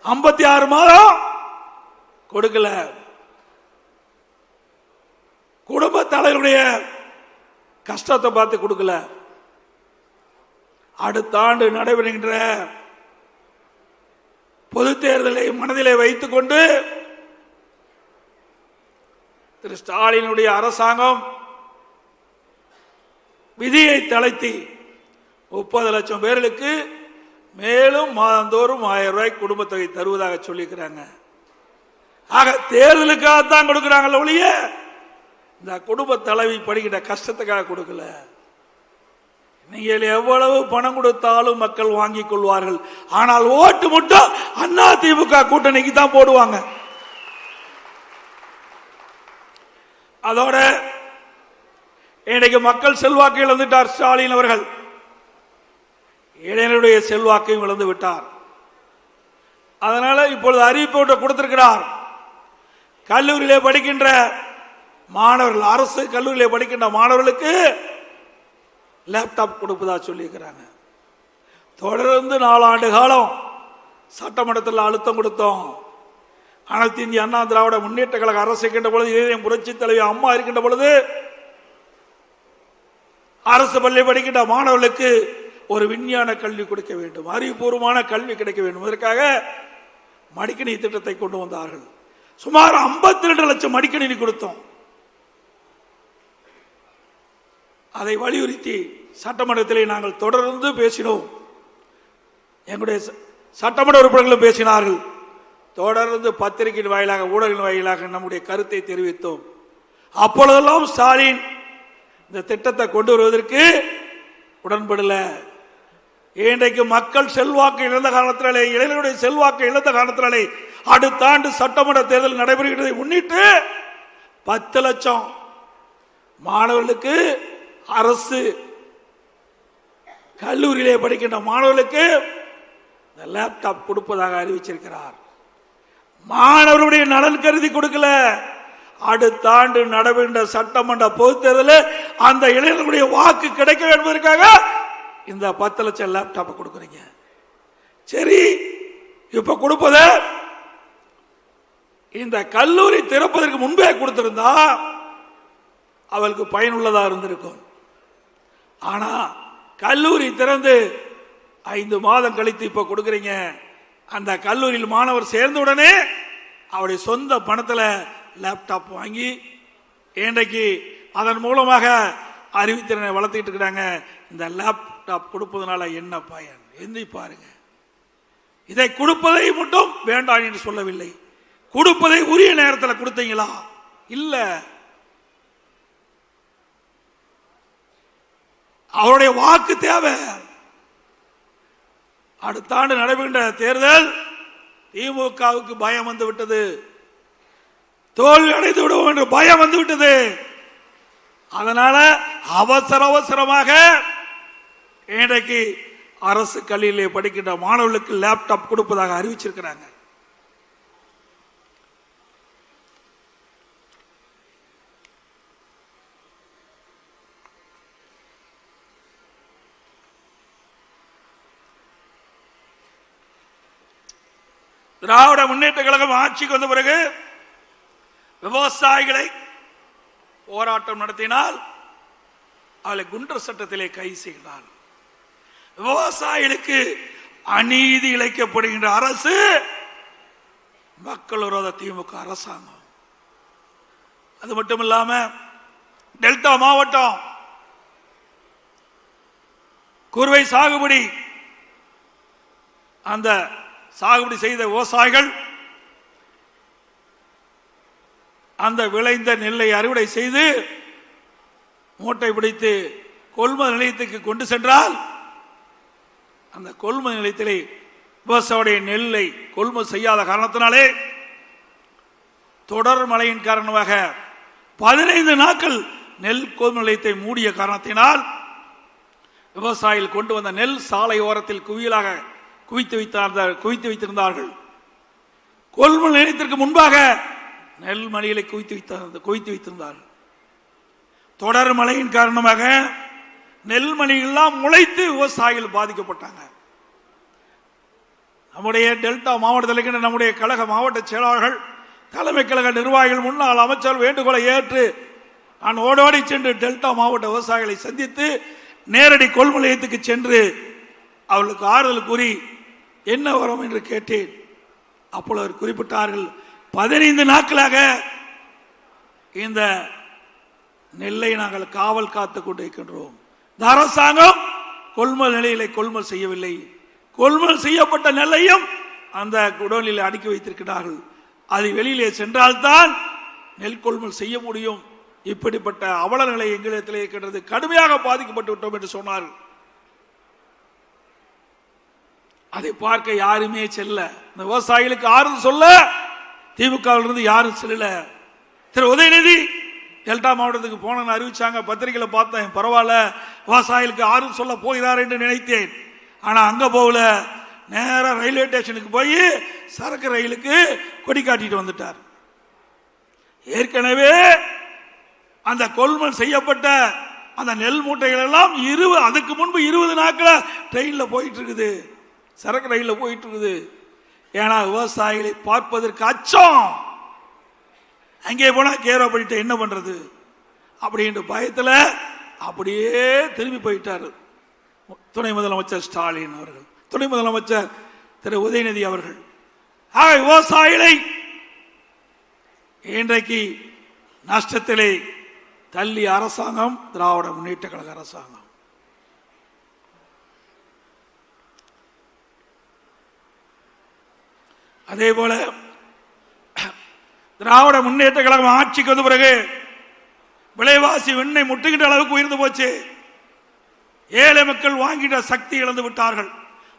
56 மாதம் கொடுக்கல. குடும்ப தலைவருடைய கஷ்டத்தை பார்த்து கொடுக்கல. அடுத்த ஆண்டு நடைபெறுகின்ற பொது தேர்தலை மனதிலே வைத்துக் கொண்டு திரு ஸ்டாலினுடைய அரசாங்கம் விதியை தளர்த்தி 30 லட்சம் பேர்களுக்கு மேலும் மாதந்தோறும் 1000 ரூபாய் குடும்ப தொகை தருவதாக சொல்லியிருக்கிறாங்க. ஆக தேர்தலுக்காகத்தான் கொடுக்கிறாங்க ஒழிய இந்த குடும்ப தலைவி படுகின்ற கஷ்டத்துக்காக கொடுக்கல. நீங்கள் எவ்வளவு பணம் கொடுத்தாலும் மக்கள் வாங்கிக் கொள்வார்கள். ஆனால் ஓட்டு மட்டும் அண்ணா திமுக கூட்டணிக்கு தான் போடுவாங்க. அதோட இன்றைக்கு மக்கள் செல்வாக்கு இழந்துட்டார் ஸ்டாலின் அவர்கள். இளைஞருடைய செல்வாக்கையும் இழந்து விட்டார். அதனால இப்பொழுது அறிவிப்பு கொடுத்திருக்கிறார். கல்லூரியிலே படிக்கின்ற மாணவர்கள், அரசு கல்லூரியிலே படிக்கின்ற மாணவர்களுக்கு லேப்டாப் கொடுப்பதா சொல்லியிருக்கிறாங்க. தொடர்ந்து 4 ஆண்டு காலம் சட்டமன்றத்தில் அழுத்தம் கொடுத்தோம். அனைத்து இந்திய அண்ணா திராவிட முன்னேற்ற கழக அரசு இருக்கின்ற பொழுது, புரட்சி தலைவி அம்மா இருக்கின்ற பொழுது, அரசு பள்ளி படிக்கின்ற மாணவர்களுக்கு ஒரு விஞ்ஞான கல்வி கொடுக்க வேண்டும், அறிவுபூர்வமான கல்வி கிடைக்க வேண்டும். இதற்காக மடிக்கணி திட்டத்தை கொண்டு வந்தார்கள். சுமார் 52 லட்சம் மடிக்கணினி கொடுத்தோம். அதை வலியுறுத்தி சட்டமன்றத்திலே நாங்கள் தொடர்ந்து பேசினோம். எங்களுடைய சட்டமன்ற உறுப்பினர்களும் பேசினார்கள். தொடர்ந்து பத்திரிகையின் வாயிலாக, ஊடகங்களின் வாயிலாக நம்முடைய கருத்தை தெரிவித்தோம். அப்பொழுதெல்லாம் ஸ்டாலின் இந்த திட்டத்தை கொண்டு வருவதற்கு உடன்படல. இன்றைக்கு மக்கள் செல்வாக்கு இழந்த காரணத்தினாலே, இளைஞருடைய செல்வாக்கு இழந்த காரணத்தினாலே அடுத்த ஆண்டு சட்டமன்ற தேர்தல் நடைபெறுகிறதை முன்னிட்டு 10 லட்சம் மாணவர்களுக்கு, அரசு கல்லூரியிலே படிக்கின்ற மாணவர்களுக்கு லேப்டாப் கொடுப்பதாக அறிவிச்சிருக்கிறார். மாணவர்களுடைய நலன் கருதி கொடுக்கல. அடுத்த ஆண்டு நடைபெறுகின்ற சட்டமன்ற பொதுத் தேர்தலில் அந்த இளைஞர்களுடைய வாக்கு கிடைக்க என்பதற்காக இந்த 10 லட்சம் லேப்டாப் கொடுக்குறீங்க. சரி, இப்ப கொடுப்பத இந்த கல்லூரி திறப்பதற்கு முன்பே கொடுத்திருந்தா அவளுக்கு பயனுள்ளதா இருந்திருக்கும். ஆனா கல்லூரி திறந்து 5 மாதம் கழித்து இப்ப கொடுக்குறீங்க. அந்த கல்லூரியில் மாணவர் சேர்ந்த உடனே அவருடைய சொந்த பணத்தில் லேப்டாப் வாங்கி இன்றைக்கு அதன் மூலமாக அறிவுத்திறனை வளர்த்துக்கிட்டு இருக்கிறாங்க. இந்த லேப்டாப் கொடுப்பதனால என்ன பயன் என்று பாருங்க. இதை கொடுப்பதை மட்டும் வேண்டாம் என்று சொல்லவில்லை. கொடுப்பதை உரிய நேரத்தில் கொடுத்தீங்களா? இல்ல. அவருடைய வாக்கு தேவை. அடுத்த ஆண்டு நடைபெறுகின்ற தேர்தல் திமுகவுக்கு பயம் வந்து விட்டது, தோல்வி அடைந்து விடுவோம் என்று பயம் வந்து விட்டது. அதனால அவசரமாக இன்றைக்கு அரசு கல்வியிலே படிக்கின்ற மாணவர்களுக்கு லேப்டாப் கொடுப்பதாக அறிவிச்சிருக்கிறாங்க. திராவிட முன்னேற்ற கழகம் ஆட்சிக்கு வந்த பிறகு விவசாயிகளை போராட்டம் நடத்தினால் அவளை குண்டர் சட்டத்திலே கைது செய்கிறார். விவசாயிகளுக்கு அநீதி இழைக்கப்படுகின்ற அரசு மக்கள் விரோத திமுக அரசாங்கம். அது மட்டும் இல்லாம டெல்டா மாவட்டம் குறுவை சாகுபடி, அந்த சாகுபடி செய்த விவசாயிகள் அந்த விளைந்த நெல்லை அறுவடை செய்து மூட்டை பிடித்து கொள்முதல் நிலையத்துக்கு கொண்டு சென்றால் அந்த கொள்முதல் நிலையத்திலே விவசாயியுடைய நெல்லை கொள்முதல் செய்யாத காரணத்தினாலே தொடர் மழையின் காரணமாக 15 நாட்கள் நெல் கொள்முதல் நிலையத்தை மூடிய காரணத்தினால் விவசாயிகள் கொண்டு வந்த நெல் சாலை ஓரத்தில் குவியலாக குவித்து வைத்திருந்தார்கள். கொள்முதல் நிலையத்திற்கு முன்பாக நெல் மணிகளை குவித்து வைத்திருந்தார்கள். தொடர் மழையின் காரணமாக நெல் மணிகள்லாம் முளைத்து விவசாயிகள் பாதிக்கப்பட்டாங்க. நம்முடைய டெல்டா மாவட்டத்தில் இருக்கின்ற நம்முடைய கழக மாவட்ட செயலாளர்கள், தலைமை கழக நிர்வாகிகள், முன்னாள் அமைச்சர் வேண்டுகோளை ஏற்று நான் ஓடோடி சென்று டெல்டா மாவட்ட விவசாயிகளை சந்தித்து நேரடி கொள்முதல் நிலையத்துக்கு சென்று அவர்களுக்கு ஆறுதல் கூறி என்ன வரும் என்று கேட்டேன். அப்பொழுது குறிப்பிட்டார்கள், 15 நாட்களாக இந்த நெல்லை நாங்கள் காவல் காத்துக் கொண்டிருக்கின்றோம், இந்த அரசாங்கம் கொள்முதல் நிலையிலே கொள்முதல் செய்யவில்லை. கொள்முதல் செய்யப்பட்ட நெல்லையும் அந்த குடோனில் அடுக்கி வைத்திருக்கிறார்கள். அது வெளியிலே சென்றால்தான் நெல் கொள்முதல் செய்ய முடியும். இப்படிப்பட்ட அவல நிலை எங்களிடத்தில் இருக்கின்றது. கடுமையாக பாதிக்கப்பட்டு விட்டோம் என்று சொன்னார்கள். அதை பார்க்க யாருமே செல்ல, இந்த விவசாயிகளுக்கு ஆறுதல் சொல்ல திமுகவிலிருந்து யாரும் செல்லல. திரு உதயநிதி டெல்டா மாவட்டத்துக்கு போன அறிவிச்சாங்க, பத்திரிகையில பார்த்தேன். பரவாயில்ல, விவசாயிகளுக்கு ஆறுதல் சொல்ல போகிறார் என்று நினைத்தேன். ஆனா அங்க போகல, நேரா ரயில்வே ஸ்டேஷனுக்கு போய் சரக்கு ரயிலுக்கு கொடி காட்டிட்டு வந்துட்டார். ஏற்கனவே அந்த கொள்முதல் செய்யப்பட்ட அந்த நெல் மூட்டைகள் எல்லாம் அதுக்கு முன்பு 20 நாட்கள் ட்ரெயின்ல போயிட்டு இருக்குது, சரக்கு ரயில்ல போயிட்டு இருக்குது. ஏன்னா விவசாயிகளை பார்ப்பதற்கு அச்சம். அங்கே போனா கேரோ பண்ணிட்டு என்ன பண்றது அப்படின்ற பயத்துல அப்படியே திரும்பி போயிட்டார் துணை முதலமைச்சர் ஸ்டாலின் அவர்கள், துணை முதலமைச்சர் திரு உதயநிதி அவர்கள். விவசாயிகளை இன்றைக்கு நஷ்டத்திலே தள்ளி அரசாங்கம் திராவிட முன்னேற்ற கழக அரசாங்கம். அதே போல திராவிட முன்னேற்ற கழகம் ஆட்சிக்கு வந்த பிறகு விலைவாசி விண்ணை முட்டுகின்ற அளவுக்கு உயர்ந்து போச்சு. ஏழை மக்கள் வாங்கிட்ட சக்தி இழந்து விட்டார்கள்.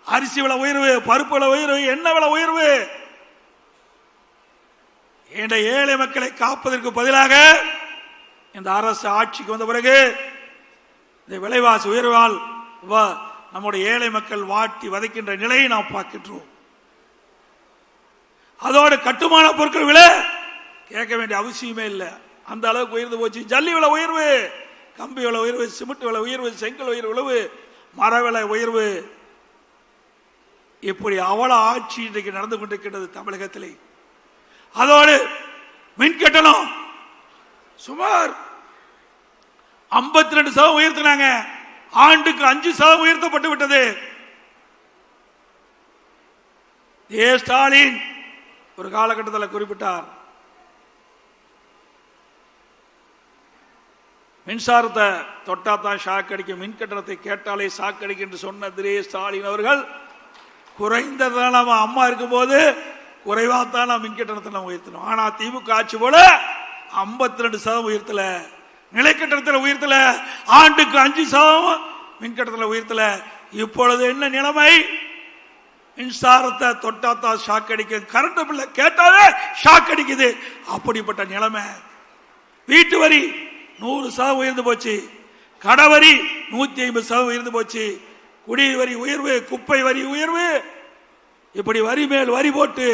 அரிசி விலை உயர்வு, பருப்பு விலை உயர்வு, எண்ணெய் விலை உயர்வு. ஏழை மக்களை காப்பதற்கு பதிலாக இந்த அரசு ஆட்சிக்கு வந்த பிறகு இந்த விலைவாசி உயர்வால் நம்முடைய ஏழை மக்கள் வாட்டி வதைக்கின்ற நிலையை நாம் பார்க்கின்றோம். அதோடு கட்டுமான பொருட்கள் விலை கேட்க வேண்டிய அவசியமே இல்லை, அந்த அளவுக்கு உயர்ந்து போச்சு. ஜல்லி விலை உயர்வு, கம்பி விலை உயர்வு, சிமெண்ட் விலை உயர்வு, செங்கல் உயர்வு, மர விலை உயர்வு. இப்படி அவல ஆட்சி இன்றைக்கு நடந்து கொண்டிருக்கிறது தமிழகத்திலே. அதோடு மின் கட்டணம் சுமார் 52% உயர்த்தினாங்க. ஆண்டுக்கு 5% உயர்த்தப்பட்டு விட்டது. ஸ்டாலின் ஒரு காலகட்டத்தில் குறிப்பிட்டார், மின்சாரத்தை தொட்டாத்தான் ஷாக் அடிக்கும், மின் கட்டணத்தை கேட்டாலே ஷாக் அடிக்கும் என்று சொன்ன திரு ஸ்டாலின் அவர்கள் குறைந்ததான் நம்ம அம்மா இருக்கும் போது குறைவாத்தான் நாம் மின் கட்டணத்தை நம்ம உயர்த்தணும். ஆனா திமுக ஆட்சி போல 52% உயர்த்தல, நிலை கட்டணத்தில் உயர்த்தல, ஆண்டுக்கு 5% மின் கட்டணத்தில் உயர்த்தல. இப்பொழுது என்ன நிலைமை? மின்சாரத்தை தொட்டாத்தா ஷாக் அடிக்கும், கரண்ட் பில்ல கேட்டாலே ஷாக் அடிக்குது. அப்படிப்பட்ட நிலைமை. வீட்டு வரி 100% உயர்ந்து போச்சு, கடவரி 150% உயர்ந்து போச்சு, குடிநீர் வரி உயர்வு, குப்பை வரி உயர்வு. இப்படி வரி மேல் வரி போட்டு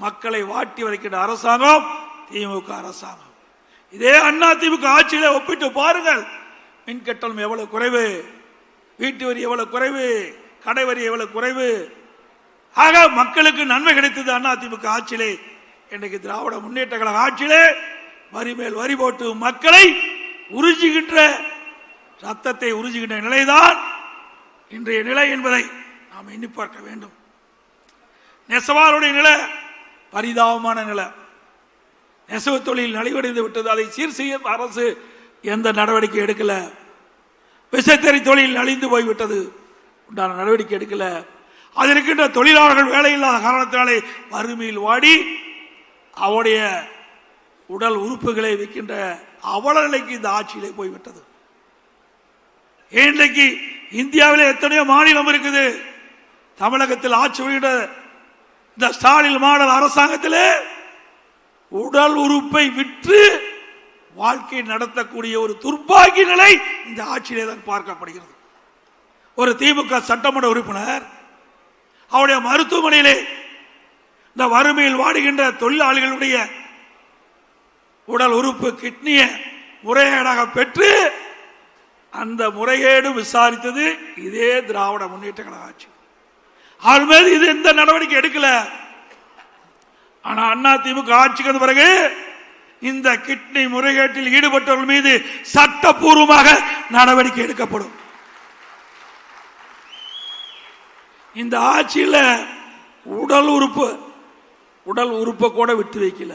மக்களை வாட்டி வதைக்கின்ற அரசாங்கம் திமுக அரசாங்கம். இதே அண்ணா திமுக ஆட்சியில ஒப்பிட்டு பாருங்கள், மின் கட்டணம் எவ்வளவு குறைவு, வீட்டு வரி எவ்வளவு குறைவு, கடை வரி எவ்வளவு குறைவு. ஆக மக்களுக்கு நன்மை கிடைத்தது அண்ணா திமுக ஆட்சியிலே. இன்றைக்கு திராவிட முன்னேற்ற கழக ஆட்சியிலே வரி மேல் வரி போட்டு மக்களை உறிஞ்சுகின்ற, ரத்தத்தை உறிஞ்சுகின்ற நிலைதான் இன்றைய நிலை என்பதை நாம் எண்ணி பார்க்க வேண்டும். நெசவாளுடைய நிலை பரிதாபமான நிலை. நெசவு தொழில் நலிவடைந்து விட்டது. அதை சீர் செய்ய அரசு எந்த நடவடிக்கை எடுக்கல. விசைத்தறி தொழில் நலிந்து போய்விட்டது, உண்டான நடவடிக்கை எடுக்கல. அதில் இருக்கின்ற தொழிலாளர்கள் வேலையில்லாத காரணத்தினாலே வறுமையில் வாடி அவருடைய உடல் உறுப்புகளை விற்கின்ற அவல நிலைக்கு இந்த ஆட்சியிலே போய்விட்டது. இன்றைக்கு இந்தியாவிலே எத்தனையோ மாநிலம் இருக்குது. தமிழகத்தில் ஆட்சி வருகின்ற இந்த ஸ்டாலின் மாடல் அரசாங்கத்திலே உடல் உறுப்பை விற்று வாழ்க்கை நடத்தக்கூடிய ஒரு துர்பாகிய நிலை இந்த ஆட்சியிலே தான் பார்க்கப்படுகிறது. ஒரு திமுக சட்டமன்ற உறுப்பினர் அவருடைய மருத்துவமனையிலே இந்த வறுமையில் வாடுகின்ற தொழிலாளிகளுடைய உடல் உறுப்பு கிட்னியை முறைகேடாக பெற்று அந்த முறைகேடு விசாரித்தது இதே திராவிட முன்னேற்ற கழக ஆட்சி. அவள் மீது இது எந்த நடவடிக்கை எடுக்கல. ஆனா அண்ணா திமுக ஆட்சிக்கு வந்த பிறகு இந்த கிட்னி முறைகேட்டில் ஈடுபட்டவர்கள் மீது சட்டப்பூர்வமாக நடவடிக்கை எடுக்கப்படும். இந்த ஆட்சியில் உடல் உறுப்பை கூட விட்டு வைக்கல.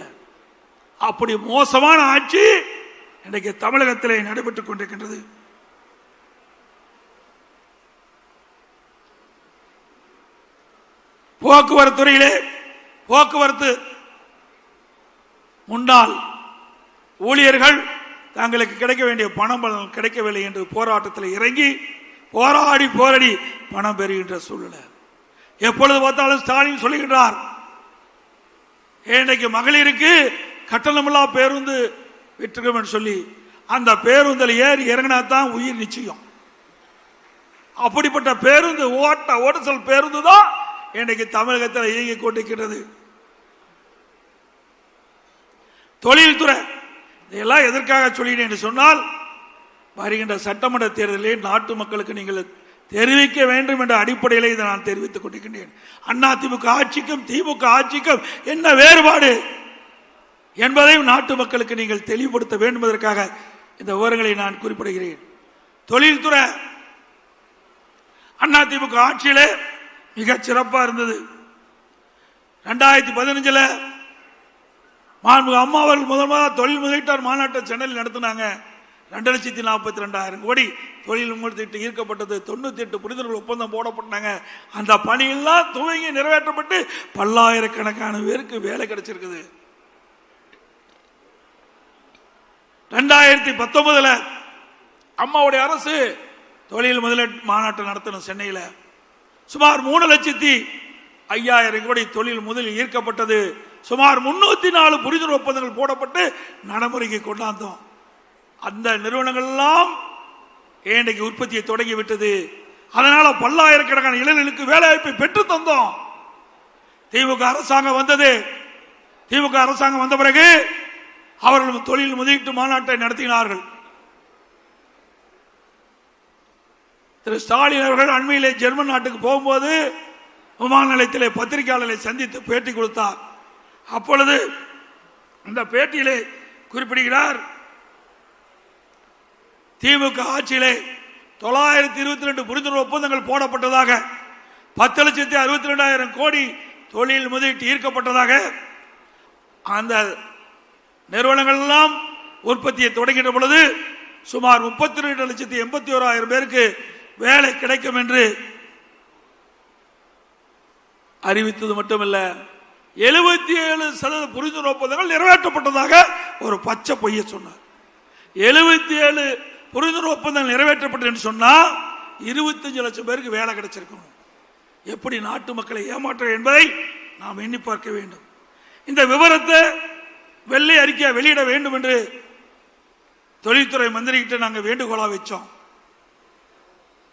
அப்படி மோசமான ஆட்சி இன்றைக்கு தமிழகத்திலே நடைபெற்றுக் கொண்டிருக்கின்றது. போக்குவரத்து துறையிலே போக்குவரத்து முன்னாள் ஊழியர்கள் தங்களுக்கு கிடைக்க வேண்டிய பணம் கிடைக்கவில்லை என்று போராட்டத்தில் இறங்கி போராடி பணம் பெறுகின்ற சூழ்நிலை. எப்பொழுது பார்த்தாலும் ஸ்டாலின் சொல்லுகின்றார், இன்றைக்கு மகளிருக்கு கட்டணமில்லா பேருந்து விட்டுருக்கோம் சொல்லி அந்த பேருந்தில் ஏறி இறங்கினா தான் உயிர் நிச்சயம். அப்படிப்பட்ட பேருந்து ஓட்டுசல் பேருந்து தான் இன்றைக்கு தமிழகத்தில் இயங்கிக் கொண்டிருக்கிறது. தொழில்துறை இதெல்லாம் எதற்காக சொல்லினேன் என்று சொன்னால், வருகின்ற சட்டமன்ற தேர்தலில் நாட்டு மக்களுக்கு நீங்கள் தெரிவிக்க வேண்டும் என்ற அடிப்படையில் இதை நான் தெரிவித்துக் கொண்டிருக்கின்றேன். அதிமுக ஆட்சிக்கும் திமுக ஆட்சிக்கும் என்ன வேறுபாடு என்பதையும் நாட்டு மக்களுக்கு நீங்கள் தெளிவுபடுத்த வேண்டும் என்பதற்காக இந்த விவரங்களை நான் குறிப்பிடுகிறேன். தொழில்துறை அதிமுக ஆட்சியிலே மிக சிறப்பாக இருந்தது. 2015 அம்மா அவர்கள் முதல் தொழில் முதலீட்டாளர் மாநாட்டை சென்னையில் நடத்தினாங்க. 2,42,000 கோடி தொழில் முதலீட்டு ஈர்க்கப்பட்டது. 98 புரிந்துணர்வு ஒப்பந்தம் போடப்பட்டாங்க. அந்த பணியெல்லாம் துவங்கி நிறைவேற்றப்பட்டு பல்லாயிரக்கணக்கான பேருக்கு வேலை கிடைச்சிருக்குது. 2019 அம்மாவுடைய அரசு தொழில் முதலீட்டு மாநாட்டை நடத்தணும். சென்னையில் சுமார் 3,05,000 கோடி தொழில் முதலில் ஈர்க்கப்பட்டது. சுமார் 304 புரிந்துணர்வு ஒப்பந்தங்கள் போடப்பட்டு நடைமுறைக்கு கொண்டாந்தோம். அந்த நிறுவனங்கள் எல்லாம் இன்றைக்கு உற்பத்தியை தொடங்கிவிட்டது. அதனால பல்லாயிரக்கணக்கான இளைஞர்களுக்கு வேலை வாய்ப்பை பெற்று தந்தோம். திமுக அரசாங்கம் வந்தது. திமுக அரசாங்கம் வந்த பிறகு அவர்கள் தொழில் முதலீட்டு மாநாட்டை நடத்தினார்கள். திரு ஸ்டாலின் அவர்கள் அண்மையிலே ஜெர்மன் நாட்டுக்கு போகும்போது விமான நிலையத்திலே பத்திரிகையாளர்களை சந்தித்து பேட்டி கொடுத்தார். அப்பொழுது இந்த பேட்டியிலே குறிப்பிடுகிறார், திமுக ஆட்சியிலே 922 புரிந்துணர்வு ஒப்பந்தங்கள் போடப்பட்டதாக, 10,62,000 கோடி தொழில் முதலீட்டு ஈர்க்கப்பட்டதாக, அந்த நிறுவனங்கள் எல்லாம் உற்பத்தியை தொடங்கின்ற பொழுது சுமார் 32,81,000 பேருக்கு வேலை கிடைக்கும் என்று அறிவித்தது மட்டுமல்ல, 77% புரிந்துணர்வு ஒப்பந்தங்கள் நிறைவேற்றப்பட்டதாக ஒரு பச்சை பொய்யை சொன்னார். 77 புரிந்துணர்வு ஒப்பந்தங்கள் நிறைவேற்றப்பட்டது என்று சொன்னா 25 லட்சம் பேருக்கு வேலை கிடைச்சிருக்கும். எப்படி நாட்டு மக்களை ஏமாற்ற என்பதை நாம் எண்ணி பார்க்க வேண்டும். இந்த விவரத்தை வெள்ளை அறிக்கையை வெளியிட வேண்டும் என்று தொழில்துறை மந்திரி கிட்ட நாங்கள் வேண்டுகோளா வச்சோம்.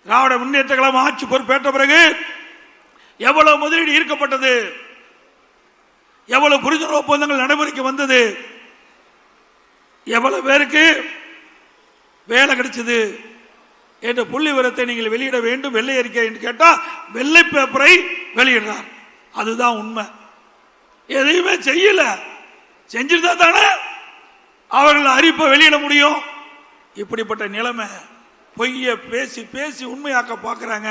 திராவிட முன்னேற்ற கழகம் ஆட்சி பொறுப்பேற்ற பிறகு எவ்வளவு முதலீடு ஈர்க்கப்பட்டது, எவ்வளவு புரிந்துணர்வு ஒப்பந்தங்கள் நடைமுறைக்கு வந்தது, எவ்வளவு பேருக்கு வேலை கிடைச்சது என்ற புள்ளி விவரத்தை நீங்கள் வெளியிட வேண்டும். வெள்ளை அறிக்கை என்று கேட்டால் வெள்ளை பேப்பரை வெளியிடுறார். அதுதான் உண்மை. எதையுமே செய்யல. செஞ்சிருந்தா தானே அவர்கள் அறிவிப்பை வெளியிட முடியும். இப்படிப்பட்ட நிலைமை பொய்ய பேசி பேசி உண்மையாக்க பார்க்கிறாங்க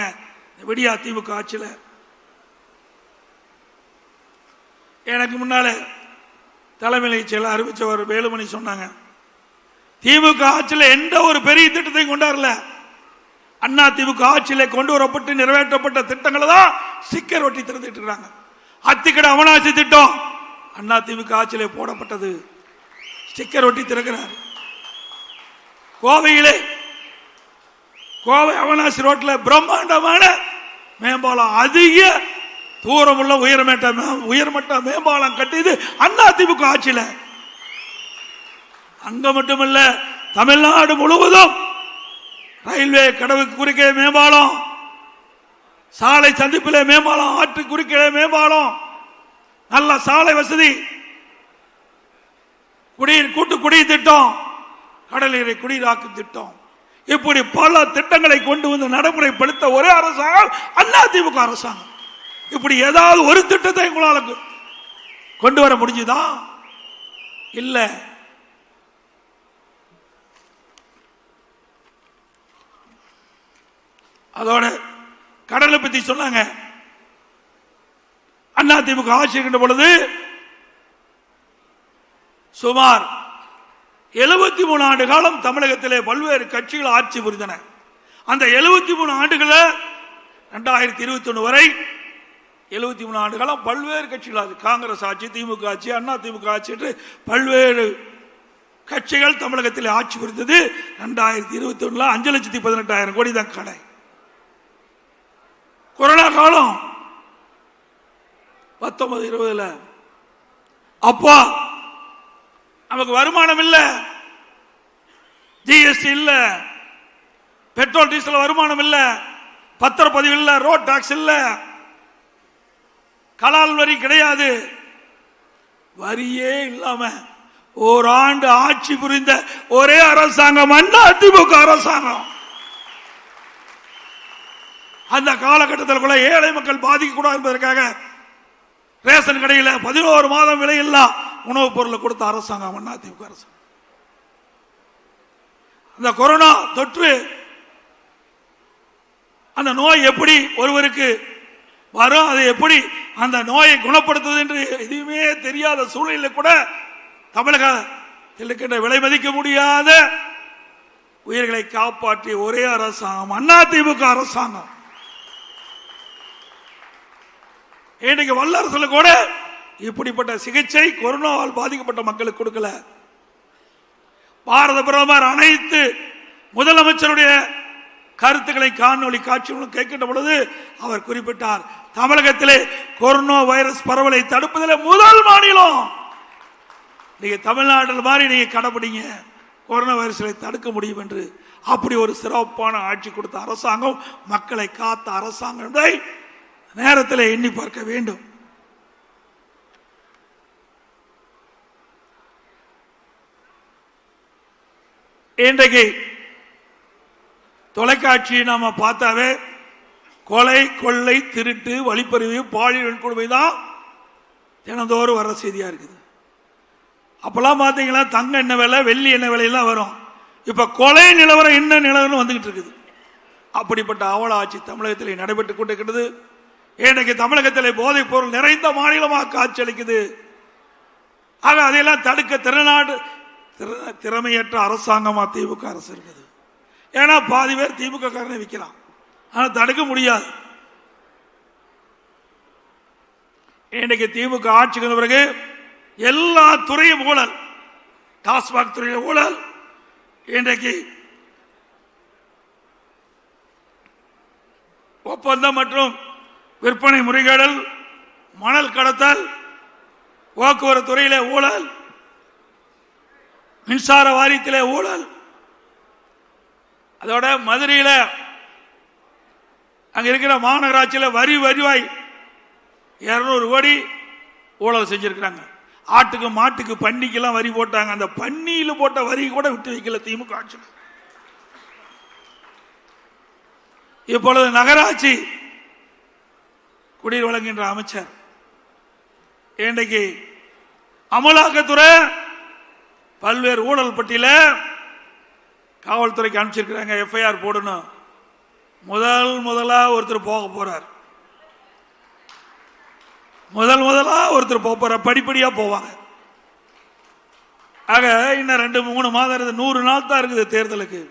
விடியா திமுக ஆட்சியில். எனக்கு முன்னால தலைமை செயலர் அறிவிச்சவர் வேலுமணி சொன்னாங்க, திமுக ஆட்சியில் எந்த ஒரு பெரிய திட்டத்தையும் கொண்டாடல. அண்ணா திமுக ஆட்சியில் கொண்டு வரப்பட்டு நிறைவேற்றப்பட்ட திட்டங்களை தான் ஸ்டிக்கர் ஒட்டி திறந்துட்டு இருக்காங்க. அத்திக்கடை அவனாசி திட்டம் அண்ணா திமுக ஆட்சியிலே போடப்பட்டது. ஸ்டிக்கர் ஒட்டி திறக்கிறார். கோவையிலே கோவை அவனாசி ரோட்டில் பிரம்மாண்டமான மேம்பாலம், அதிக தூரம் உள்ள உயர்மட்ட மேம்பாலம் கட்டியது அண்ணா திமுக ஆட்சியில். அங்க மட்டுமல்ல, தமிழ்நாடு முழுவதும் ரயில்வே கடவுக்கு குறுக்கே மேம்பாலம், சாலை சந்திப்பிலே மேம்பாலம், ஆற்று குறுக்கே மேம்பாலம், நல்ல சாலை வசதி, கூட்டு குடிநீர் திட்டம், கடலீரை குடிநீராக்கும் திட்டம், இப்படி பல திட்டங்களை கொண்டு வந்து நடைமுறைப்படுத்த ஒரே அரசாங்கம் அண்ணா திமுக அரசாங்கம். இப்படி ஏதாவது ஒரு திட்டத்தை உங்களால் கொண்டு வர முடிஞ்சுதா? இல்ல. அதோட கடலை பத்தி சொன்னாங்க. அண்ணா திமுக ஆட்சி இருக்கின்ற பொழுது சுமார் 73 ஆண்டு காலம் தமிழகத்திலே பல்வேறு கட்சிகள் ஆட்சி புரிந்தன. அந்த 73 ஆண்டுகளில் 2021 வரை 73 ஆண்டு காலம் பல்வேறு கட்சிகள், காங்கிரஸ் ஆட்சி, திமுக ஆட்சி, அண்ணா திமுக ஆட்சி என்று பல்வேறு கட்சிகள் தமிழகத்தில் ஆட்சி புரிந்தது. 2021 5,18,000 கோடி தான் கடை. கொரோனா காலம் 19-20 அப்பா நமக்கு வருமானம் இல்ல, ஜிஎஸ்டி இல்ல, பெட்ரோல் டீசல் வருமானம் இல்ல, பத்திரப்பதிவு இல்ல, ரோட் டாக்ஸ் இல்ல, கலால் வரி கிடையாது, வரியே இல்லாம ஓராண்டு ஆட்சி புரிந்த ஒரே அரசாங்கம் அதிமுக அரசாங்கம். அந்த காலகட்டத்தில் கூட ஏழை மக்கள் பாதிக்க கூடாது என்பதற்காக ரேஷன் கடையில் 11 மாதம் விலையில்லா உணவுப் பொருளை கொடுத்த அரசாங்கம் அதிமுக அரசாங்கம். அந்த கொரோனா தொற்று, அந்த நோய் எப்படி ஒருவருக்கு வரும், அதை எப்படி அந்த நோயை குணப்படுத்துவது என்று எதுவுமே தெரியாத சூழ்நிலையில் கூட தமிழகத்தில் இருக்கின்ற விலை மதிக்க முடியாத உயிர்களை காப்பாற்றிய ஒரே அரசாங்கம் அதிமுக அரசாங்கம். இன்னைக்கு வல்லரசுல கூட இப்படிப்பட்ட சிகிச்சை கொரோனாவால் பாதிக்கப்பட்ட மக்களுக்கு கொடுக்கல. பாரத பிரதமர் அனைத்து முதலமைச்சருடைய கருத்துக்களை காணொலி காட்சி மூலம் கேட்கின்ற பொழுது அவர் குறிப்பிட்டார், தமிழகத்திலே கொரோனா வைரஸ் பரவலை தடுப்பதில் முதல் மாநிலம் நீங்க தமிழ்நாட்டில் மாதிரி நீங்க கடைபிடிங்க, கொரோனா வைரஸை தடுக்க முடியும் என்று. அப்படி ஒரு சிறப்பான ஆட்சி கொடுத்த அரசாங்கம், மக்களை காத்த அரசாங்கம் நேரத்தில் எண்ணி பார்க்க வேண்டும். இன்றைக்கு தொலைக்காட்சி நாம பார்த்தாவே கொலை, கொள்ளை, திருட்டு, வழிப்பறிவு, பாலியல் வன்கொடுமை தான் தினந்தோறும் வர செய்தியா இருக்குது. அப்பெல்லாம் பாத்தீங்கன்னா தங்க என்ன விலை, வெள்ளி என்ன விலையெல்லாம் வரும். இப்ப கொலை நிலவரம் என்ன நிலவரம் வந்துகிட்டு இருக்குது. அப்படிப்பட்ட அவல ஆட்சி தமிழகத்தில் நடைபெற்றுக் கொண்டிருக்கிறது. இன்றைக்கு தமிழகத்தில் போதைப் பொருள் நிறைந்த மாநிலமாக காட்சியளிக்குது. ஆக அதையெல்லாம் தடுக்க திறமையற்ற அரசாங்கமா திமுக அரசு இருக்குது. ஏன்னா பாதி பேர் திமுக காரனை விற்கிறான், ஆனா தடுக்க முடியாது. இன்றைக்கு திமுக ஆட்சிக்கு வந்த பிறகு எல்லா துறையும் ஊழல், டாஸ்மாக் துறையில் ஊழல், இன்றைக்கு ஒப்பந்தம் மற்றும் விற்பனை முறைகேடல், மணல் கடத்தல், போக்குவரத்து துறையிலே ஊழல், மின்சார வாரியத்திலே ஊழல், அதோட மதுரையில் அங்க இருக்கிற மாநகராட்சியில் வரி வருவாய் 200 கோடி ஊழல் செஞ்சிருக்கிறாங்க. ஆட்டுக்கு, மாட்டுக்கு, பன்னிக்கெல்லாம் வரி போட்டாங்க. அந்த பன்னியில் போட்ட வரி கூட விட்டு வைக்கல திமுக ஆட்சி. இப்பொழுது நகராட்சி குடிநீர் வழங்குகின்ற அமைச்சர் இன்றைக்கு அமலாக்கத்துறை பல்வேறு ஊழல் பட்டியல காவல்துறைக்கு அனுப்பிச்சிருக்கிறாங்க, எஃப்ஐஆர் போடணும். முதலா ஒருத்தர் போக போறார், முதலா ஒருத்தர் போற, படிப்படியா போவாங்க. ஆக இன்னும் 2-3 மாதம், 100 நாள் தான் இருக்குது தேர்தலுக்கு.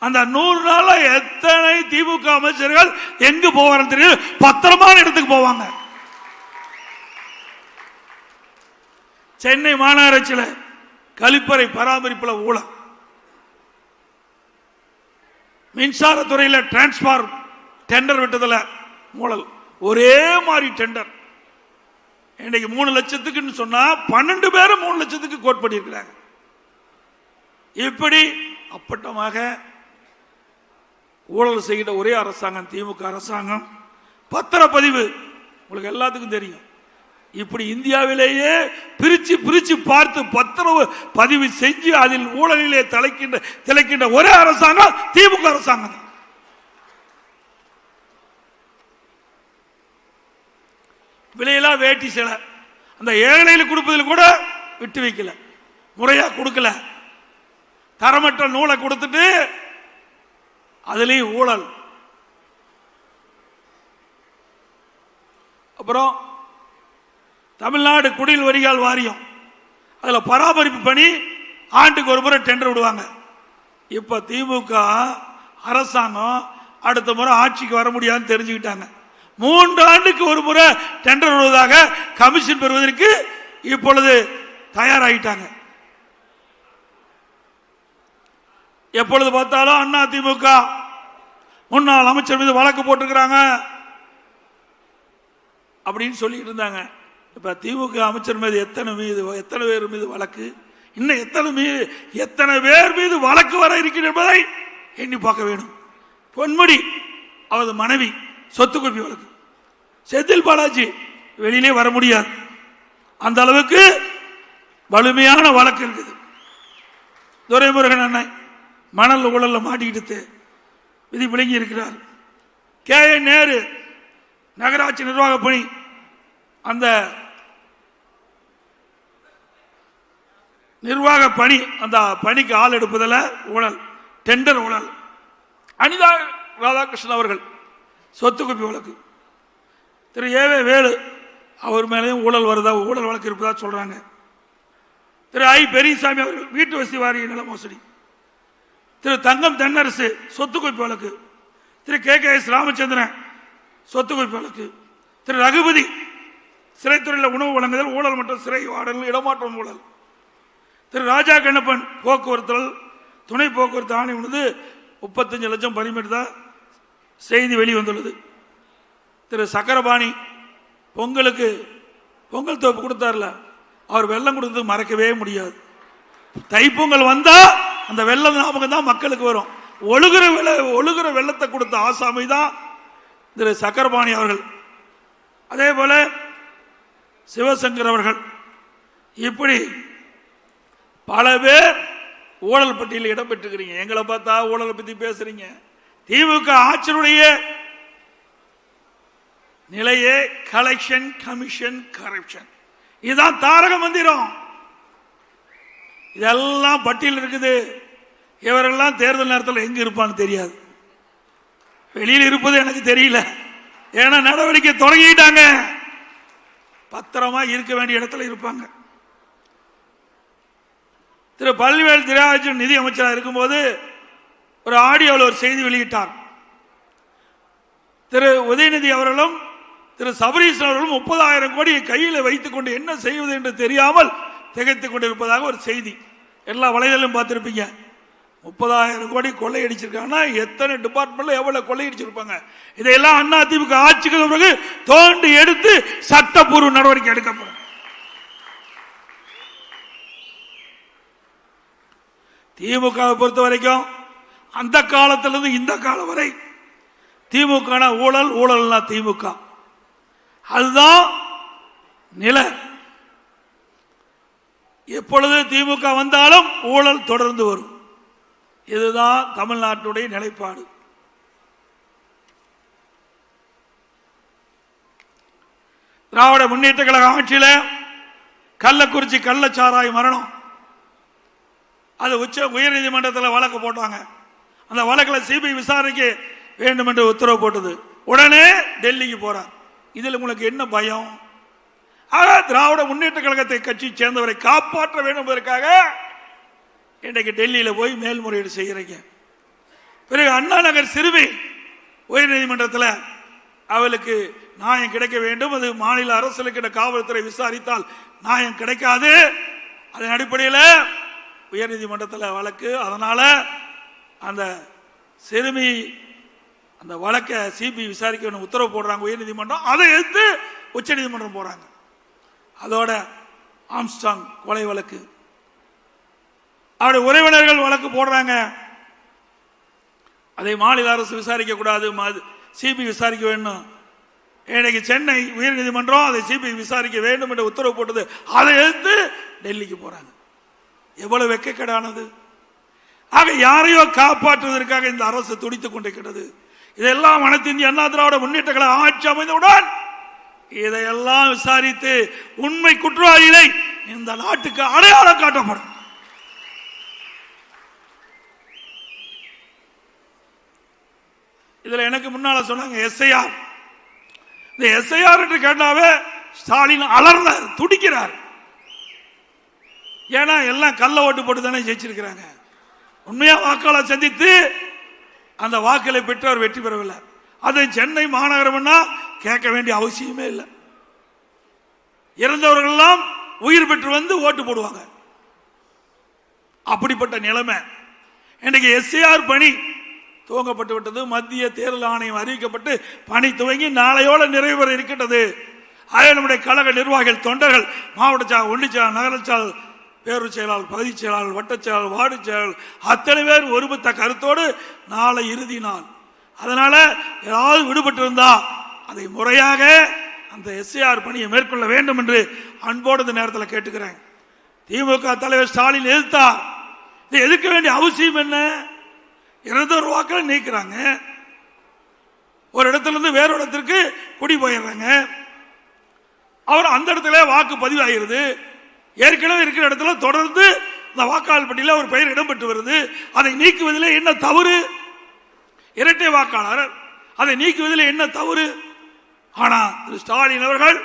அந்த 100 நாள்ல எத்தனை திமுக அமைச்சர்கள் எங்கு போவார்கள் தெரியும், பத்திரமான இடத்துக்கு போவாங்க. சென்னை மாநகராட்சியில் கழிப்பறை பராமரிப்புல ஊழல், மின்சாரத்துறையில் டிரான்ஸ்பார்மர் டெண்டர் விட்டதுல ஊழல், ஒரே மாதிரி டெண்டர். இன்னைக்கு 3 லட்சத்துக்கு சொன்னா 12 பேரும் 3 லட்சத்துக்கு கோட் பண்ணியிருக்கிறாங்க. இப்படி அப்பட்டமாக ஊழல் செய்கிற ஒரே அரசாங்கம் திமுக அரசாங்கம். பத்திரப்பதிவு உங்களுக்கு எல்லாத்துக்கும் தெரியும். இப்படி இந்தியாவிலேயே பிரிச்சு பிரிச்சு பார்த்து பத்திரப்பதிவு செஞ்சு அதில் ஊழலிலே திளைக்கின்ற ஒரே அரசாங்கம் திமுக அரசாங்கம். விலையெல்லாம் வேட்டி சிலை அந்த ஏழையில் கொடுப்பதில் கூட விட்டு வைக்கல, முறையா கொடுக்கல, தரமற்ற நூலை கொடுத்துட்டு அதுலேயும் ஊழல். அப்புறம் தமிழ்நாடு குடிநீர் வடிகால் வாரியம், அதில் பராமரிப்பு பணி ஆண்டுக்கு ஒரு முறை டெண்டர் விடுவாங்க. இப்ப திமுக அரசாங்கம் அடுத்த முறை ஆட்சிக்கு வர முடியாதுன்னு தெரிஞ்சுக்கிட்டாங்க. 3 ஆண்டுக்கு ஒரு முறை டெண்டர் வருவதாக கமிஷன் பெறுவதற்கு இப்பொழுது தயாராகிட்டாங்க. எப்பொழுது பார்த்தாலும் அதிமுக முன்னாள் அமைச்சர் மீது வழக்கு போட்டிருக்கிறாங்க அப்படின்னு சொல்லிட்டு இருந்தாங்க. இப்ப திமுக அமைச்சர் மீது எத்தனை பேர் மீது வழக்கு, இன்னும் எத்தனை பேர் மீது வழக்கு வர இருக்கிறது என்பதை எண்ணி பார்க்க வேண்டும். பொன்முடி அவரது மனைவி சொத்து குவிப்பு வழக்கு, செந்தில் பாலாஜி வெளியிலே வர முடியாது, அந்த அளவுக்கு வலிமையான வழக்கு இருக்குது. துரைமுருகன் அண்ணன் மணல் ஊழல்ல மாட்டிக்கிட்டு விதி விளங்கி இருக்கிறார். KN நேரு நகராட்சி நிர்வாக பணி, அந்த நிர்வாக பணி, அந்த பணிக்கு ஆள் எடுப்பதில் ஊழல், டெண்டர் ஊழல். அனிதா ராதாகிருஷ்ணன் அவர்கள் சொத்து குவிப்பு வழக்கு, திரு ஏவே வேலு அவர் மேலேயும் ஊழல் வருதா, ஊழல் வழக்கு இருப்பதா சொல்றாங்க. திரு ஐ பெரியசாமி அவர்கள் வீட்டு வசதி வாரிய நில மோசடி, திரு தங்கம் தென்னரசு சொத்து குவிப்பு வழக்கு, திரு KKS ராமச்சந்திரன் சொத்து குவிப்பு வழக்கு, திரு ரகுபதி சிறைத்துறையில் உணவு வழங்குதல் ஊழல் மற்றும் சிறை வாடல் இடமாற்றம் ஊழல், திரு ராஜா கண்ணப்பன் போக்குவரத்து துணை போக்குவரத்து ஆணை உள்ளது 35 லட்சம் பரிமிட்டு செய்தி வெளிவந்துள்ளது. திரு சக்கரபாணி பொங்கலுக்கு பொங்கல் தோப்பு கொடுத்தார்ல, அவர் வெள்ளம் கொடுத்தது மறக்கவே முடியாது. தைப்பொங்கல் வந்தா அந்த வெள்ளம் ஞாபகம் தான் மக்களுக்கு வரும். ஒழுகிற வெள்ளத்தை கொடுத்த ஆசாமி தான் திரு சக்கரபாணி அவர்கள். அதே போல சிவசங்கர் அவர்கள், இப்படி பல பேர் ஊழல் பட்டியலில் இடம் பெற்றுக்கிறீங்க. எங்களை பார்த்தா ஊழலை பத்தி பேசுறீங்க. திமுக ஆட்சியுடைய நிலையே கலெக்ஷன், கமிஷன், கரப்ஷன், இதுதான் தாரக மந்திரம். இதெல்லாம் பட்டியல் இருக்குது. இவரெல்லாம் தேர்தல் நேரத்தில் எங்க இருப்பான்னு தெரியாது, வெளியில் இருப்பது எனக்கு தெரியல. ஏன்னா நடவடிக்கை தொடங்கிட்டாங்க, பத்திரமா இருக்க வேண்டிய இடத்துல இருப்பாங்க. திரு பழனிவேல் தியாகராஜன் நிதி அமைச்சராக இருக்கும்போது ஒரு ஆடியோவில் ஒரு செய்தி வெளியிட்டார். திரு உதயநிதி அவர்களும் திரு சபரீஷன் அவர்களும் 30,000 கோடியை கையில் வைத்துக் கொண்டு என்ன செய்வது என்று தெரியாமல் திகைத்துக் கொண்டிருப்பதாக ஒரு செய்தி எல்லா வலைதளம் பார்த்திருப்பீங்க. 30,000 கோடி கொள்ளையடிச்சிருக்காங்கன்னா எத்தனை டிபார்ட்மெண்ட்ல எவ்வளவு கொள்ளையடிச்சிருப்பாங்க. இதையெல்லாம் அதிமுக ஆட்சிக்கு பிறகு தோண்டி எடுத்து சட்டப்பூர்வ நடவடிக்கை எடுக்கப்படும். திமுகவை பொறுத்த வரைக்கும் அந்த காலத்திலிருந்து இந்த காலம் வரை திமுக ஊழல், ஊழல்னா திமுக, அதுதான் நிலை. எப்பொழுது திமுக வந்தாலும் ஊழல் தொடர்ந்து வரும். இதுதான் தமிழ்நாட்டுடைய நிலைப்பாடு. திராவிட முன்னேற்ற கழக ஆட்சியில கள்ளக்குறிச்சி கள்ளச்சாராய மரணம், அது உயர் நீதிமன்றத்தில் வழக்கு போட்டாங்க. அந்த வழக்கில் சிபிஐ விசாரணைக்கு வேண்டும் என்று உத்தரவு போட்டது. உடனே டெல்லிக்கு போறார். இதில் உங்களுக்கு என்ன பயம்? திராவிட முன்னேற்ற கழகத்தை கட்சி சேர்ந்தவரை காப்பாற்ற வேண்டும் என்பதற்காக இன்றைக்கு டெல்லியில் போய் மேல்முறையீடு செய்கிறீங்க. பிறகு அண்ணா நகர் சிறுமி உயர் நீதிமன்றத்தில் அவளுக்கு நியாயம் கிடைக்க வேண்டும், அது மாநில அரசுக்கு காவல்துறை விசாரித்தால் நியாயம் கிடைக்காது, அதன் அடிப்படையில் உயர் நீதிமன்றத்தில் வழக்கு. அதனால அந்த சிறுமி அந்த வழக்கை சிபிஐ விசாரிக்க உத்தரவு போடுறாங்க உயர் நீதிமன்றம். அதை எதிர்த்து உச்ச நீதிமன்றம் போறாங்க. அதோட ஆம்ஸ்டாங் கொலை வழக்கு, அவருடைய உறவினர்கள் வழக்கு போடுறாங்க. அதை மாநில அரசு விசாரிக்க கூடாது, சிபிஐ விசாரிக்க வேண்டும். இன்னைக்கு சென்னை உயர் நீதிமன்றம் அதை சிபிஐ விசாரிக்க வேண்டும் என்று உத்தரவு போட்டது. அதை எதிர்த்து டெல்லிக்கு போறாங்க. எவ்வளவு வெட்கக்கேடானது! ஆக யாரையோ காப்பாற்றுவதற்காக இந்த அரசு துடித்துக் கொண்டிருக்கிறது. இதெல்லாம் அனைத்து இந்திய அண்ணா திராவிட முன்னேற்ற கழக ஆட்சி அமைந்தவுடன் இதையெல்லாம் விசாரித்து உண்மை குற்றவாளிகளை இந்த நாட்டுக்கு அடையாளம் காட்டப்படும். இதுல எனக்கு முன்னால சொன்னாங்க எஸ்ஐஆர். இந்த எஸ்ஐஆர் என்று கேட்டாவே ஸ்டாலின் அலர்ந்தார், துடிக்கிறார். ஏன்னா எல்லாம் கள்ள ஓட்டு போட்டு தானே ஜெயிச்சிருக்கிறாங்க. உண்மையா வாக்காளர் சந்தித்து அந்த வாக்களை பெற்று அவர் வெற்றி பெறவில்லை. அது சென்னை மாநகரம்னா கேட்க வேண்டிய அவசியமே இல்லை. இறந்தவர்கள் எல்லாம் உயிர் பெற்று வந்து ஓட்டு போடுவாங்க. அப்படிப்பட்ட நிலைமை இன்னைக்கு எஸ்ஐஆர் பணி துவங்கப்பட்டு விட்டது. மத்திய தேர்தல் ஆணையம் அறிவிக்கப்பட்டு பணி துவங்கி நாளையோட நிறைவு பெற இருக்கின்றது. நம்முடைய கழக நிர்வாகிகள், தொண்டர்கள், மாவட்ட செயலாளர், ஒன்றிய செயலாளர், நகர செயலாளர், பேரூர் செயலாளர், பகுதி செயலாளர், வட்டச் செயலாளர், வார்டு செயலாளர் அத்தனை பேர் ஒருமித்த கருத்தோடு நாளை இறுதி நாள். அதனால ஏதாவது விடுபட்டு இருந்தா அதை முறையாக அந்த எஸ்ஐஆர் பணியை மேற்கொள்ள வேண்டும் என்று அன்போடு இந்த நேரத்தில் கேட்டுக்கிறேன். திமுக தலைவர் ஸ்டாலின் எதிர்த்தார். இதை எதிர்க்க வேண்டிய அவசியம் என்ன? இருநூறு வாக்களை நீக்கிறாங்க, ஒரு இடத்துல இருந்து வேற இடத்திற்கு குடி போயிடுறாங்க. அவர் அந்த இடத்துல வாக்கு பதிவாகிறது. ஏற்கனவே இருக்கிற இடத்துல தொடர்ந்து இந்த வாக்காளர் பட்டியலில் ஒரு பெயர் இடம்பெற்று வருது. அதை நீக்குவதில் என்ன தவறு? இரட்டை வாக்காளர், அதை நீக்குவதில் என்ன தவறு? ஆனா திரு ஸ்டாலின் அவர்கள்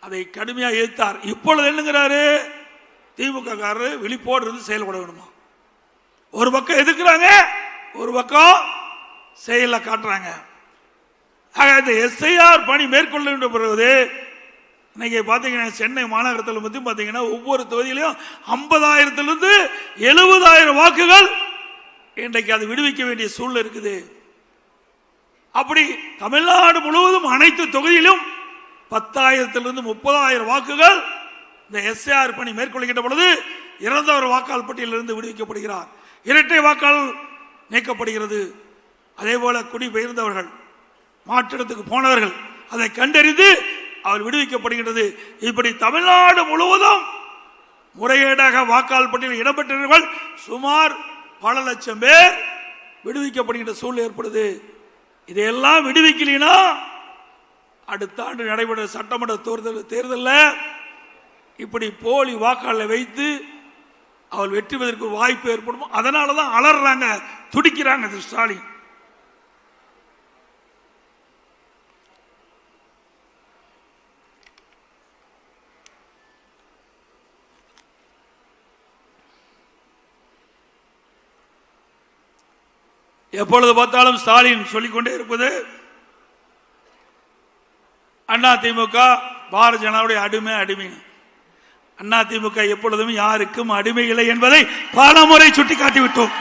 அதை கடுமையாக எதிர்த்தார். இப்பொழுது என்னங்கிறாரு? திமுக காரர் விழிப்போடு இருந்து செயல்பட வேணுமா? ஒரு பக்கம் எதிர்க்கிறாங்க, ஒரு பக்கம் செயல காட்டுறாங்க. இந்த எஸ்ஐஆர் பணி மேற்கொள்ள பிறகு இன்னைக்கு பாத்தீங்கன்னா சென்னை மாநகரத்தில் பத்தி பாத்தீங்கன்னா ஒவ்வொரு தொகுதியிலும் 50,000 70,000 வாக்குகள் இன்றைக்கு அது விடுவிக்க வேண்டிய சூழ்நிலை இருக்குது. அப்படி தமிழ்நாடு முழுவதும் அனைத்து தொகுதியிலும் 10,000 30,000 வாக்குகள் இந்த எஸ்ஐஆர் பணி மேற்கொள்கின்ற பொழுது இறந்தவர் வாக்காளர் பட்டியலிருந்து விடுவிக்கப்படுகிறார். இரட்டை வாக்காளர் நீக்கப்படுகிறது. அதே போல குடிபெயர்ந்தவர்கள், மாற்றிடத்துக்கு போனவர்கள் அதை கண்டறிந்து அவர் விடுவிக்கப்படுகிறது. இப்படி தமிழ்நாடு முழுவதும் முறைகேடாக வாக்காளர் பட்டியலில் இடம்பெற்றவர்கள் சுமார் பல லட்சம் பேர் விடுவிக்கப்படுகின்ற சூழ்நிலை ஏற்படுது. இதையெல்லாம் விடுவிக்கலைன்னா அடுத்த ஆண்டு நடைபெற்ற சட்டமன்ற தேர்தலில் இப்படி போலி வாக்காளரை வைத்து அவள் வெற்றி பெறுவதற்கு ஒரு வாய்ப்பு ஏற்படும். அதனாலதான் அலறாங்க, துடிக்கிறாங்க திரு ஸ்டாலின். எப்பொழுது பார்த்தாலும் ஸ்டாலின் சொல்லிக்கொண்டே இருப்பது அதிமுக பாரதிய ஜனதாவுடைய அடிமை. அதிமுக எப்பொழுதும் யாருக்கும் அடிமை இல்லை என்பதை பல முறை சுட்டிக்காட்டிவிட்டோம்.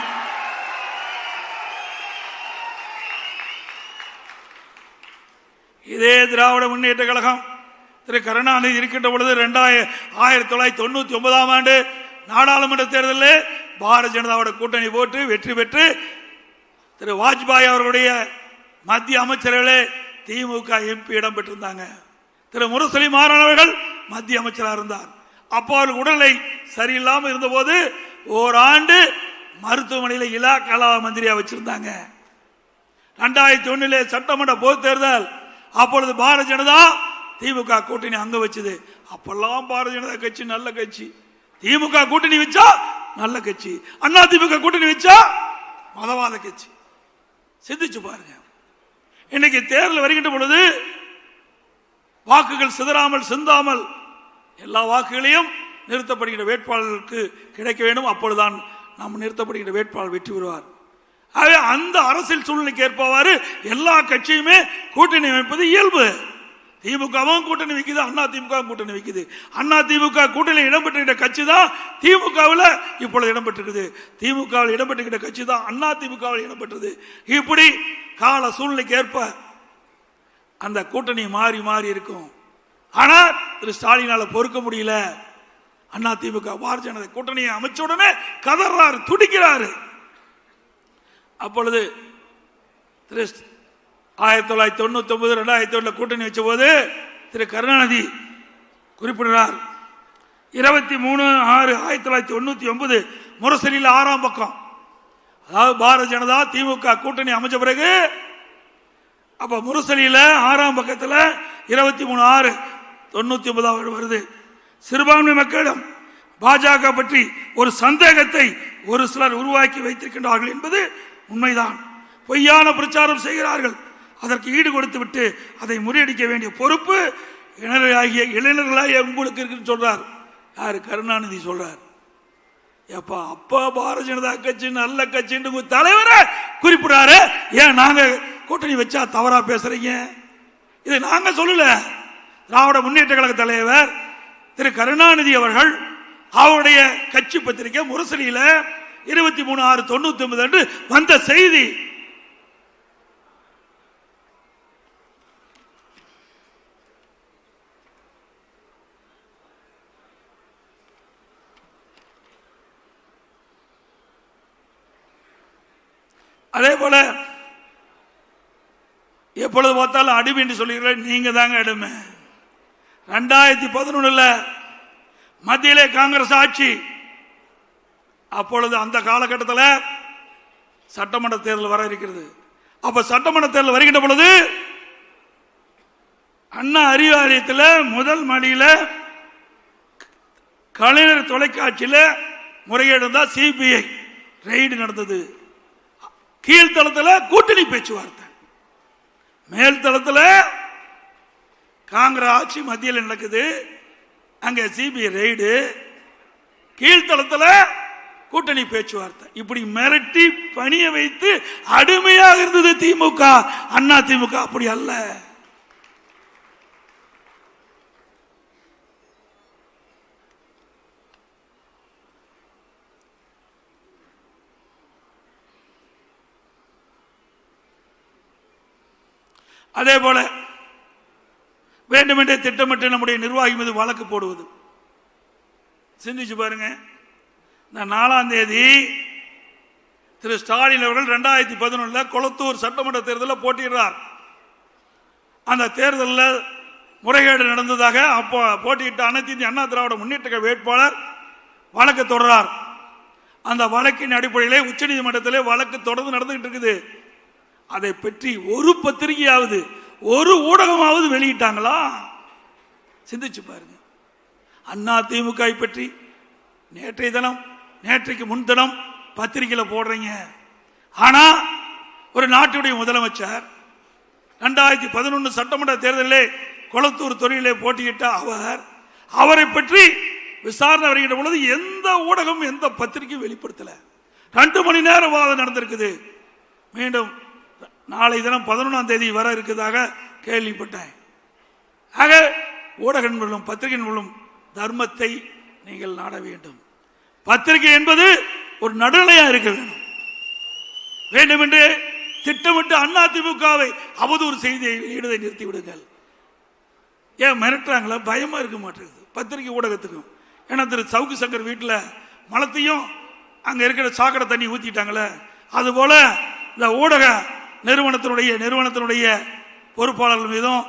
இதே திராவிட முன்னேற்ற கழகம் திரு கருணாநிதி இருக்கின்ற பொழுது 1999 ஆண்டு நாடாளுமன்ற தேர்தலில் பாரதிய ஜனதாவோட கூட்டணி போட்டு வெற்றி பெற்று திரு வாஜ்பாய் அவர்களுடைய மத்திய அமைச்சர்களே திமுக எம்பி இடம் பெற்றிருந்தாங்க. திரு முரசொலி மாறன் அவர்கள் மத்திய அமைச்சராக இருந்தார். அப்போ அவருக்கு உடல்நிலை சரியில்லாமல் இருந்த போது ஓராண்டு மருத்துவமனையில் இலாக்கா மந்திரியா வச்சிருந்தாங்க. 2001 சட்டமன்ற பொது தேர்தல், அப்பொழுது பாரதிய ஜனதா திமுக கூட்டணி அங்க வச்சது. அப்பெல்லாம் பாரதிய ஜனதா கட்சி நல்ல கட்சி, திமுக கூட்டணி வச்சா நல்ல கட்சி, அண்ணா திமுக கூட்டணி வச்சா மதவாத கட்சி. சிந்திச்சு பாருங்க. இன்னைக்கு தேர்தல் வருகின்ற பொழுது வாக்குகள் சிதறாமல் சிந்தாமல் எல்லா வாக்குகளையும் நிறுத்தப்படுகின்ற வேட்பாளருக்கு கிடைக்க வேண்டும். அப்பொழுதுதான் நாம் நிறுத்தப்படுகின்ற வேட்பாளர் வெற்றி பெறுவார். அந்த அரசியல் சூழ்நிலைக்கு ஏற்பவாறு எல்லா கட்சியுமே கூட்டணி அமைப்பது இயல்பு. திமுகவும் கூட்டணி வைக்குது, அண்ணா திமுக கூட்டணி வைக்குது. அண்ணா திமுக கூட்டணி இடம்பெற்ற கட்சி தான் திமுகவில் இப்பொழுது இடம்பெற்றிருக்குது. திமுகவில் இடம்பெற்ற கட்சி தான் அண்ணா திமுகவில் இடம்பெற்றது. இப்படி கால சூழ்நிலைக்கு ஏற்ப அந்த கூட்டணி மாறி மாறி இருக்கும். ஆனால் திரு ஸ்டாலினால பொறுக்க முடியல. அண்ணா திமுக பாரதிய ஜனதா கூட்டணியை அமைச்ச உடனே கதறாரு, துடிக்கிறாரு. அப்பொழுது திரு 1999 2001 கூட்டணி வச்ச போது திரு கருணாநிதி குறிப்பிடுறார். 23/6/1999 முரசொலியில் 6ஆம் பக்கம், அதாவது பாரதிய ஜனதா திமுக கூட்டணி அமைச்ச பிறகு அப்ப முரசொலியில 6ஆம் பக்கத்தில் 23/6/1999 வருது. சிறுபான்மை மக்களிடம் பாஜக பற்றி ஒரு சந்தேகத்தை ஒரு சிலர் உருவாக்கி வைத்திருக்கின்றார்கள் என்பது உண்மைதான். பொய்யான பிரச்சாரம் செய்கிறார்கள். அதற்கு ஈடு கொடுத்து விட்டு அதை முறியடிக்க வேண்டிய பொறுப்பு இளைஞர்களாகிய உங்களுக்கு இருக்குன்னு சொல்றார். யாரு? கருணாநிதி சொல்றார். அப்பா பாரதிய ஜனதா கட்சி நல்ல கட்சி தலைவரை குறிப்பிடாரு. ஏன் நாங்க கூட்டணி வச்சா தவறா பேசுறீங்க? இது நாங்க சொல்லல. திராவிட முன்னேற்ற கழக தலைவர் திரு கருணாநிதி அவர்கள் அவருடைய கட்சி பத்திரிகை முரசொலியில 23/6/99 அன்று வந்த செய்தி. அதே போல எப்பொழுது பார்த்தாலும் அடிமை என்று சொல்லுகிறீர்கள், நீங்க தாங்க அடிமை. 2011 மத்தியிலே காங்கிரஸ் ஆட்சி. அப்பொழுது அந்த காலகட்டத்தில் சட்டமன்ற தேர்தல் வர இருக்கிறது. அப்ப சட்டமன்ற தேர்தல் வருகின்ற பொழுது அண்ணா அறிவாலயத்தில் முதல் மாடியில் கலைஞர் தொலைக்காட்சியில் முறைகேடு தான் சிபிஐ ரெய்டு நடந்தது. கீழ்த்தளத்தில் கூட்டணி பேச்சுவார்த்தை, மேல் தளத்தில் காங்கிரஸ் ஆட்சி மத்தியில் நடக்குது, அங்க சிபிஐ ரெய்டு, கீழ்த்தளத்தில் கூட்டணி பேச்சுவார்த்தை. இப்படி மிரட்டி பணிய வைத்து அடிமையாக இருந்தது திமுக. அண்ணா திமுக அப்படி அல்ல. அதே போல வேண்டுமென்றே திட்டமிட்டு நம்முடைய நிர்வாகி மீது வழக்கு போடுவது. சிந்திச்சு பாருங்க. இந்த 4ஆம் தேதி திரு ஸ்டாலின் அவர்கள் 2011 கொளத்தூர் சட்டமன்ற தேர்தலில் போட்டியிடுறார். அந்த தேர்தலில் முறைகேடு நடந்ததாக அப்போ போட்டியிட்ட அனைத்து இந்திய அண்ணா திராவிட முன்னேற்ற வேட்பாளர் வழக்கு தொடர்றார். அந்த வழக்கின் அடிப்படையிலே உச்சநீதிமன்றத்திலே வழக்கு தொடர்ந்து நடந்துகிட்டு இருக்குது. அதை பற்றி ஒரு பத்திரிகையாவது ஒரு ஊடகமாவது வெளியிட்டாங்களா? சிந்திச்சு பாருங்க. அண்ணா திமுக பற்றி நேற்றைக்கு முன்தினம் பத்திரிகையில் போடுறீங்க. ஆனா ஒரு நாட்டுடைய முதலமைச்சர் 2011 சட்டமன்ற தேர்தலில் கொளத்தூர் தொழிலே போட்டியிட்ட அவரை பற்றி விசாரணை வருகின்ற பொழுது எந்த ஊடகம் எந்த பத்திரிகையும் வெளிப்படுத்தல. 2 மணி நேரம் வாதம் நடந்திருக்குது. மீண்டும் நாளை தினம் 11ஆம் தேதி வர இருக்கிறதாக கேள்விப்பட்டேன். ஆக ஊடகங்களும் பத்திரிகைகளும் தர்மத்தை நீங்கள் நாட வேண்டும். பத்திரிகை என்பது ஒரு நடுநிலையா இருக்க வேண்டும். வேண்டுமென்று திட்டமிட்டு அண்ணா திமுகவை அவதூறு செய்தியை வெளியிடுவதை நிறுத்தி விடுங்கள். ஏன் மிரட்டுறாங்களா? பயமா இருக்க மாட்டேங்குது பத்திரிகை ஊடகத்துக்கும். ஏன்னா திரு சவுக்கு சங்கர் வீட்டில் மலத்தையும் அங்க இருக்கிற சாக்கடை தண்ணி ஊத்திட்டாங்களே, அதுபோல இந்த ஊடக நிறுவனத்தினுடைய பொறுப்பாளர்கள் மீதும்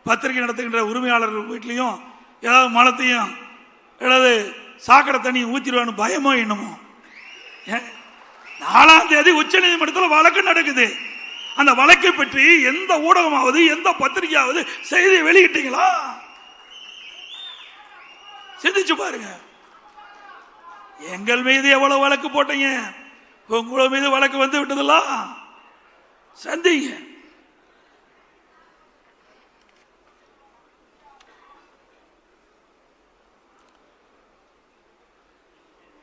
பத்திரிகை நடத்துகின்ற உரிமையாளர்கள் வீட்லையும் ஏதாவது மலத்தையும் ஏதாவது சாக்கடை தண்ணி ஊத்திடுவான்னு பயமோ என்னமோ. 4ஆம் தேதி உச்ச நீதிமன்றத்தில் வழக்கு நடக்குது. அந்த வழக்கை பற்றி எந்த ஊடகமாவது எந்த பத்திரிகையாவது செய்தி வெளியிட்டீங்களா? சிந்திச்சு பாருங்க. எங்கள் மீது எவ்வளவு வழக்கு போட்டீங்க, உங்கள மீது வழக்கு வந்து விட்டதெல்லாம் சந்திங்க.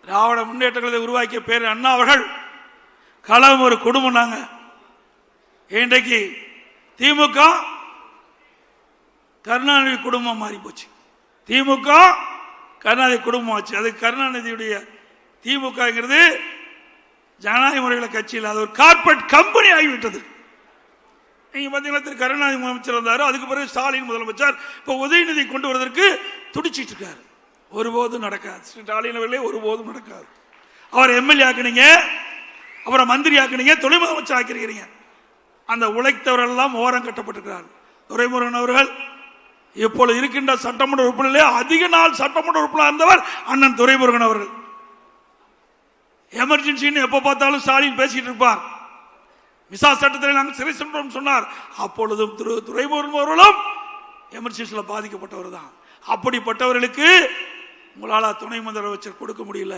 திராவிட முன்னேற்றங்களை உருவாக்கிய பேர் அண்ணா அவர்கள் களம் ஒரு குடும்பம். நாங்க இன்றைக்கு திமுக கருணாநிதி குடும்பம் மாறி போச்சு. திமுக கருணாநிதி குடும்பம் ஆச்சு. அது கருணாநிதியுடைய திமுகங்கிறது ஜனநாயக முறையில் கட்சியில் அது ஒரு கார்பரேட் கம்பெனி ஆகிவிட்டது. நீங்க பாத்தீங்கன்னா திரு கருணாநிதி முதலமைச்சர் இருந்தாரு, அதுக்கு பிறகு ஸ்டாலின் முதலமைச்சர். இப்ப உதயநிதி கொண்டு வருவதற்கு துடிச்சிட்டு இருக்காரு. ஒருபோதும் நடக்காது. ஸ்டாலின் அவர்களே ஒருபோதும் நடக்காது. அவர் எம்எல்ஏ ஆக்குனீங்க, அப்புறம் மந்திரி ஆக்குனீங்க, துணை முதலமைச்சர் ஆக்கிறீங்க. அந்த உழைத்தவர்கள் எல்லாம் ஓரம் கட்டப்பட்டிருக்கிறார். துரைமுருகன் அவர்கள் இப்பொழுது இருக்கின்ற சட்டமன்ற உறுப்பினர்களே அதிக நாள் சட்டமன்ற உறுப்பினர் இருந்தவர் அண்ணன் துரைமுருகன் அவர்கள். எமர்ஜென்சின்னு எப்ப பார்த்தாலும் ஸ்டாலின் பேசிட்டு இருப்பார். விசா சட்டத்தில் நாங்கள் சிறை சென்றோம் சொன்னார். அப்பொழுதும் துரைமுருகன் அவர்களும் எமர்ஜென்சியில் பாதிக்கப்பட்டவர் தான். அப்படிப்பட்டவர்களுக்கு உங்களால் துணை முதலமைச்சர் கொடுக்க முடியல.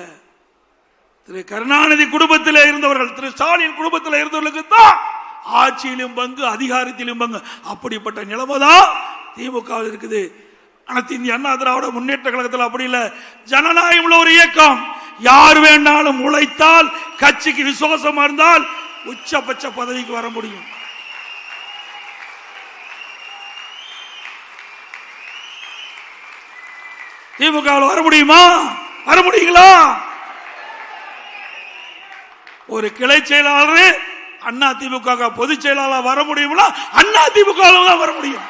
திரு கருணாநிதி குடும்பத்தில் இருந்தவர்கள், திரு ஸ்டாலின் குடும்பத்தில் இருந்தவர்களுக்கு தான் ஆட்சியிலும் பங்கு, அதிகாரத்திலும் பங்கு. அப்படிப்பட்ட நிலைமை தான் திமுக இருக்குது. அனைத்து இந்திய அண்ணா திராவிட முன்னேற்ற கழகத்தில் அப்படி இல்லை. ஜனநாயகம் உள்ள ஒரு இயக்கம். யார் வேண்டாலும் உழைத்தால், கட்சிக்கு விசுவாசமா இருந்தால் உச்சபட்ச பதவிக்கு வர முடியும். திமுக வர முடியுமா? வர முடியுங்களா? ஒரு கிளை செயலாளர் அண்ணா திமுக பொதுச் செயலாளர் வர முடியுமா? அண்ணா திமுக தான் வர முடியும்.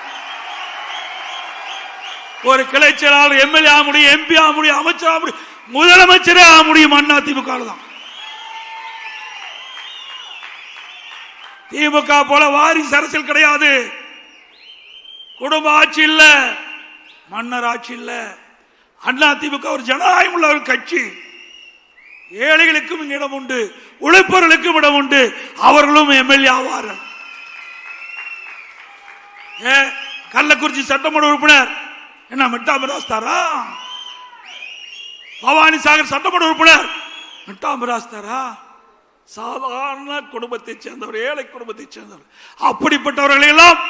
ஒரு கிளை செயலாளர் எம்எல்ஏ ஆக முடியும், எம்பி ஆக முடியும், அமைச்சர் ஆக முடியும், முதலமைச்சரே ஆக முடியும் அண்ணா திமுக தான். திமுக போல வாரிசு அரசியல் கிடையாது. குடும்ப ஆட்சி இல்ல, மன்னர் ஆட்சி இல்ல. அண்ணா திமுக ஒரு ஜனநாயகம் உள்ள ஒரு கட்சி. ஏழைகளுக்கும் இடம் உண்டு, உழைப்பவர்களுக்கும் இடம் உண்டு. அவர்களும் எம்எல்ஏ ஆவார்கள். கள்ளக்குறிச்சி சட்டமன்ற உறுப்பினர் என்ன மிட்டாமிராஸ் தாரா? பவானி சாகர் சட்டமன்ற உறுப்பினர் மிட்டாமிராஸ் தாரா? சாதாரண குடும்பத்தை சேர்ந்தவர், ஏழை குடும்பத்தை சேர்ந்தவர். அப்படிப்பட்டவர்களை எல்லாம்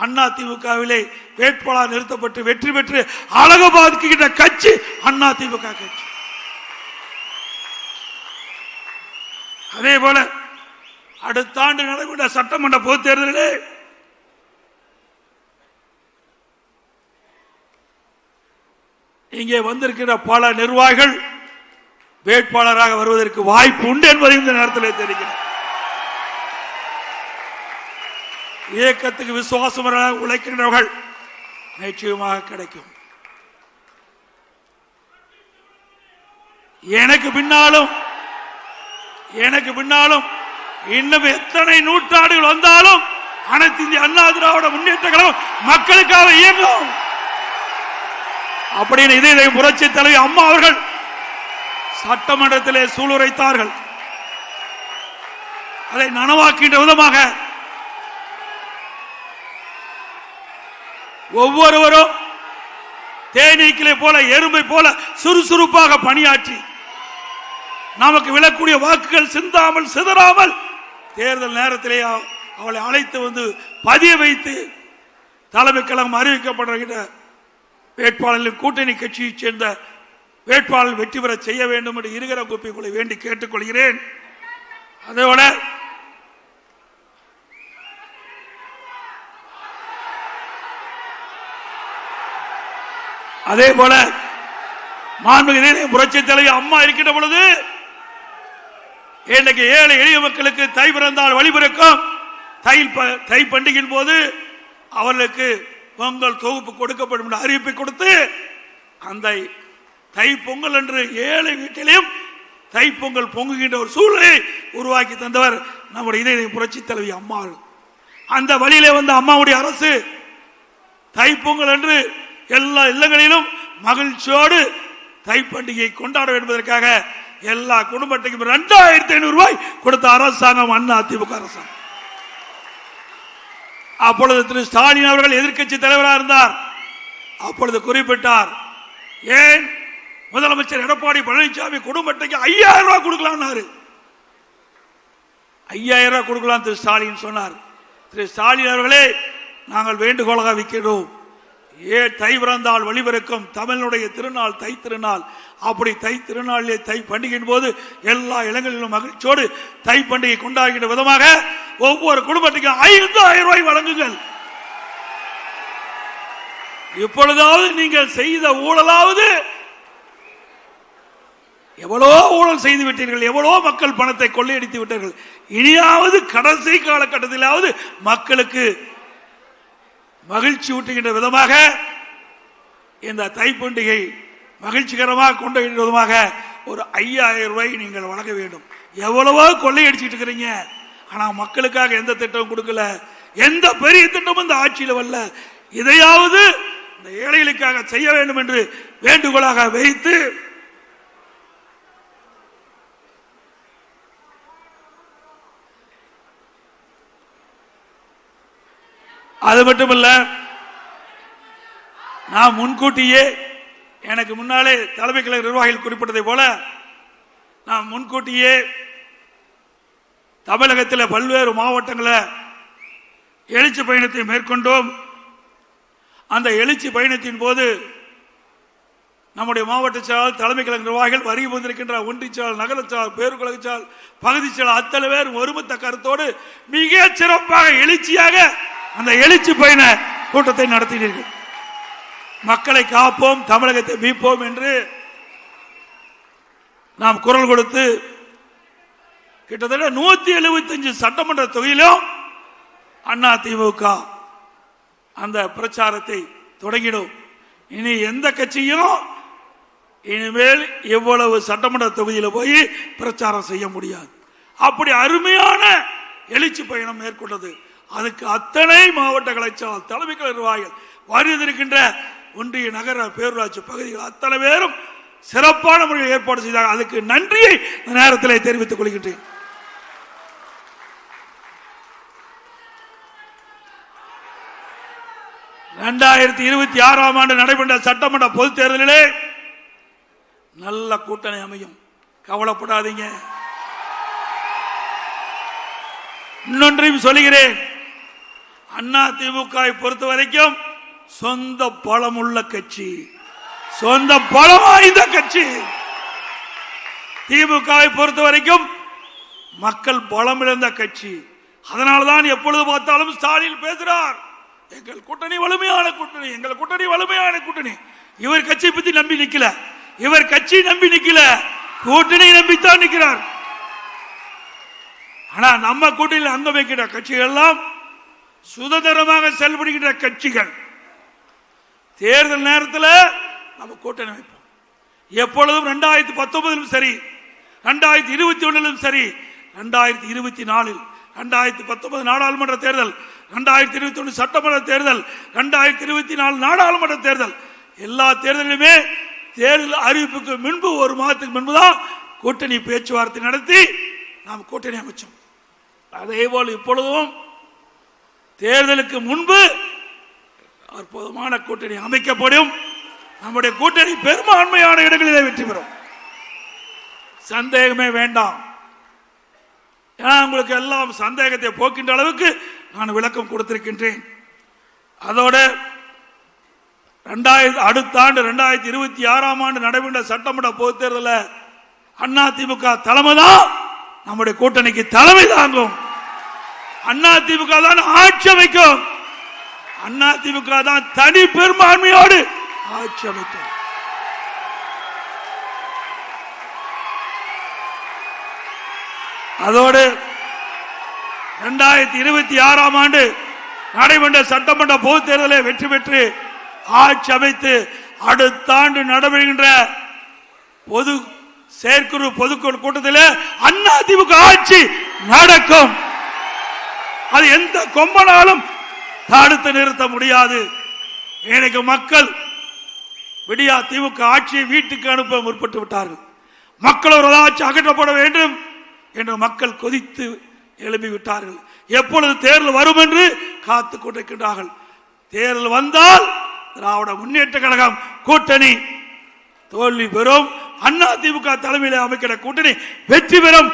அண்ணா திமுகவிலே வேட்பாளர் நிறுத்தப்பட்டு வெற்றி பெற்று அழகு பார்க்கின்ற கட்சி அண்ணா திமுக கட்சி. அதே போல அடுத்த ஆண்டு நடைபெற்ற சட்டமன்ற பொதுத் தேர்தலிலே இங்கே வந்திருக்கிற பல நிர்வாகிகள் வேட்பாளராக வருவதற்கு வாய்ப்பு உண்டு என்பதை இந்த நேரத்தில் தெரிகிறது. இயக்கத்துக்கு விசுவாசமாக உழைக்கின்றவர்கள் நிச்சயமாக கிடைக்கும். எனக்கு பின்னாலும் இன்னும் எத்தனை நூற்றாண்டுகள் வந்தாலும் அனைத்து இந்திய அண்ணா திராவிட முன்னேற்ற கழகம் மக்களுக்காக இயங்கும் அப்படின்னு இதே புரட்சி தலைவி அம்மா அவர்கள் சட்டமன்றத்திலே சூளுரைத்தார்கள். அதை நனவாக்கின்ற விதமாக ஒவ்வொருவரும் தேனீக்களை போல எறும்பை போல சுறுசுறுப்பாக பணியாற்றி நமக்கு விழக்கூடிய வாக்குகள் சிந்தாமல் சிதறாமல் தேர்தல் நேரத்திலே அவளை அழைத்து வந்து பதிய வைத்து தலைமை கழகம் அறிவிக்கப்படுகின்ற வேட்பாளர்களின் கூட்டணி கட்சியைச் சேர்ந்த வேட்பாளர் வெற்றி பெற செய்ய வேண்டும் என்று இருகர குப்பிக்குள்ளே வேண்டி கேட்டுக்கொள்கிறேன். அதேபோல மாண்புமிகு புரட்சி தலைவி அம்மா இருக்கின்ற பொழுது இன்றைக்கு ஏழை எளிய மக்களுக்கு தை பிறந்தால் வழிபிறக்கும் தை பண்டிகையின் போது அவர்களுக்கு பொங்கல் தொகுப்பு கொடுக்கப்படும் என்று அறிவிப்பை கொடுத்து அந்த தை பொங்கல் என்று ஏழை வீட்டிலையும் தை பொங்கல் பொங்குகின்ற ஒரு சூழலை உருவாக்கி தந்தவர் நம்முடைய இதய புரட்சி தலைவி அம்மா. அந்த வழியிலே வந்த அம்மாவுடைய அரசு தை பொங்கல் என்று எல்லா இல்லங்களிலும் மகிழ்ச்சியோடு தை பண்டிகையை கொண்டாட என்பதற்காக எல்லா குடும்பத்தையும் 2500 ரூபாய் கொடுத்த அரசாங்கம் அண்ணா திமுக அரசாங்கம். அப்பொழுது திரு ஸ்டாலின் அவர்கள் எதிர்க்கட்சி தலைவராக இருந்தார். அப்பொழுது குறிப்பிட்டார், ஏன் முதலமைச்சர் எடப்பாடி பழனிசாமி குடும்ப அட்டைக்கு 5000 ரூபாய் கொடுக்கலாம், 5000 ரூபாய் கொடுக்கலாம் திரு ஸ்டாலின் சொன்னார். திரு ஸ்டாலின் அவர்களே, நாங்கள் வேண்டுகோளாக வைக்கிறோம், தை பிறந்தால் வழிபிறக்கும் தமிழனுடைய திருநாள் தை திருநாள். அப்படி தை திருநாளிலே தை பண்டிகையின் போது எல்லா இடங்களிலும் மகிழ்ச்சியோடு தை பண்டிகை கொண்டாடுகின்ற விதமாக ஒவ்வொரு குடும்பத்துக்கும் 5000 ரூபாய் வழங்குங்கள். இப்பொழுதாவது நீங்கள் செய்த ஊழலாவது, எவ்வளோ ஊழல் செய்து விட்டீர்கள், எவ்வளோ மக்கள் பணத்தை கொள்ளையடித்து விட்டார்கள். இனியாவது கடைசி காலகட்டத்திலாவது மக்களுக்கு மகிழ்ச்சி ஊட்டுகின்ற விதமாக இந்த தை பண்டிகை மகிழ்ச்சிகரமாக கொண்டாடுகின்ற விதமாக ஒரு 5000 ரூபாய் நீங்கள் வழங்க வேண்டும். எவ்வளவோ கொள்ளையடிச்சிட்டு இருக்கிறீங்க, ஆனா மக்களுக்காக எந்த திட்டமும் கொடுக்கல, எந்த பெரிய திட்டமும் இந்த ஆட்சியில் வரல. இதையாவது இந்த ஏழைகளுக்காக செய்ய வேண்டும் என்று வேண்டுகோளாக வைத்து அது மட்டுமல்ல, நான் முன்கூட்டியே எனக்கு முன்னாலே தலைமை கழக நிர்வாகிகள் குறிப்பிட்டதை போல நான் முன்கூட்டியே தமிழகத்தில் பல்வேறு மாவட்டங்களில் எழுச்சி பயணத்தை மேற்கொண்டோம். அந்த எழுச்சி பயணத்தின் போது நம்முடைய மாவட்ட செயலாளர் தலைமை கழக நிர்வாகிகள் வருகை வந்திருக்கின்ற ஒன்றிய செயலாளர், நகர செயலாளர், பேருக்கழக செயலாளர், பகுதி செயலாளர் அத்தனை பேர் ஒருமித்த கருத்தோடு மிக சிறப்பாக எழுச்சியாக அந்த எழுச்சி பயண கூட்டத்தை நடத்தினீர்கள். மக்களை காப்போம், தமிழகத்தை மீட்போம் என்று நாம் குரல் கொடுத்து கிட்டத்தட்ட 175 சட்டமன்ற தொகுதியிலும் அதிமுக அந்த பிரச்சாரத்தை தொடங்கிடும். இனி எந்த கட்சியும் இனிமேல் எவ்வளவு சட்டமன்ற தொகுதியில் போய் பிரச்சாரம் செய்ய முடியாது. அப்படி அருமையான எழுச்சி பயணம் மேற்கொண்டது. அதுக்கு அத்தனை மாவட்ட கலைச்சால் தலைமை நிர்வாகிகள் வருகின்ற ஒன்றிய நகர பேரூராட்சி பகுதிகள் அத்தனை பேரும் சிறப்பான முறையில் ஏற்பாடு செய்தார். அதுக்கு நன்றியை இந்த நேரத்தில் தெரிவித்துக் கொள்கின்றேன். ஆண்டு நடைபெற்ற சட்டமன்ற பொதுத் தேர்தலிலே நல்ல கூட்டணி அமையும், கவலைப்படாதீங்க. இன்னொன்றையும் சொல்லுகிறேன், அதிமுக பொறுத்த வரைக்கும் சொந்த பலம் உள்ள கட்சி, சொந்த பலம் வாய்ந்த கட்சி. திமுகவை பொறுத்த வரைக்கும் மக்கள் பலம் இழந்த கட்சி. அதனால்தான் எப்பொழுது பார்த்தாலும் ஸ்டாலின் பேசுறார், எங்கள் கூட்டணி வலிமையான கூட்டணி, எங்கள் கூட்டணி வலிமையான கூட்டணி. இவர் கட்சியை பத்தி நம்பி நிக்கல, இவர் கட்சி நம்பி நிக்கல, கூட்டணி நம்பித்தான் நிற்கிறார். ஆனா நம்ம கூட்டணியில் அங்கம் வைக்கிற கட்சிகள் எல்லாம் சுதந்திரமாக செயல்படுகின்ற கட்சிகள். தேர்தல் நேரத்தில் நம்ம கூட்டணி வைப்போம். எப்பொழுதும் 2019 சரி, 2021 சரி, 2024 2019 நாடாளுமன்ற தேர்தல், 2021 சட்டமன்ற தேர்தல், 2024 நாடாளுமன்ற தேர்தல், எல்லா தேர்தலிலுமே தேர்தல் அறிவிப்புக்கு முன்பு ஒரு மாதத்துக்கு முன்புதான் கூட்டணி பேச்சுவார்த்தை நடத்தி நாம் கூட்டணி அமைச்சோம். அதே போல் இப்பொழுதும் தேர்தலுக்கு முன்பு அற்புதமான கூட்டணி அமைக்கப்படும். நம்முடைய கூட்டணி பெரும்பான்மையான இடங்களிலே வெற்றி பெறும், சந்தேகமே வேண்டாம். ஏன்னா உங்களுக்கு எல்லாம் சந்தேகத்தை போக்கின்ற அளவுக்கு நான் விளக்கம் கொடுத்திருக்கின்றேன். அதோட அடுத்த ஆண்டு 2026 ஆண்டு நடைபெற்ற சட்டமன்ற பொதுத் தேர்தலில் அதிமுக தலைமை தான் நம்முடைய கூட்டணிக்கு தலைமை தாங்கும். அதிமுக தான் ஆட்சி அமைக்கும், அதிமுக தான் தனி பெரும்பான்மையோடு ஆட்சி அமைக்கும். அதோடு 2026 ஆண்டு நடைபெற்ற சட்டமன்ற பொதுத் தேர்தலில் வெற்றி பெற்று ஆட்சி அமைத்து அடுத்த ஆண்டு நடைபெறுகின்ற பொது செயற்குழு பொதுக்குழு கூட்டத்தில் அதிமுக ஆட்சி நடக்கும். அது எந்த கொம்பனாலும் தடுத்து நிறுத்த முடியாது. இன்னைக்கு மக்கள் விடியா திமுக ஆட்சியை வீட்டுக்கு அனுப்ப முற்பட்டு விட்டார்கள். மக்கள் ஒரு ஆட்சி அகற்றப்பட வேண்டும் என்று மக்கள் கொதித்து எழுப்பிவிட்டார்கள். எப்பொழுது தேர்தல் வரும் என்று காத்துக் கொண்டிருக்கின்றார்கள். தேர்தல் வந்தால் திராவிட முன்னேற்ற கழகம் கூட்டணி தோல்வி பெறும், அதிமுக தலைமையில் அமைக்கிற கூட்டணி வெற்றி பெறும்,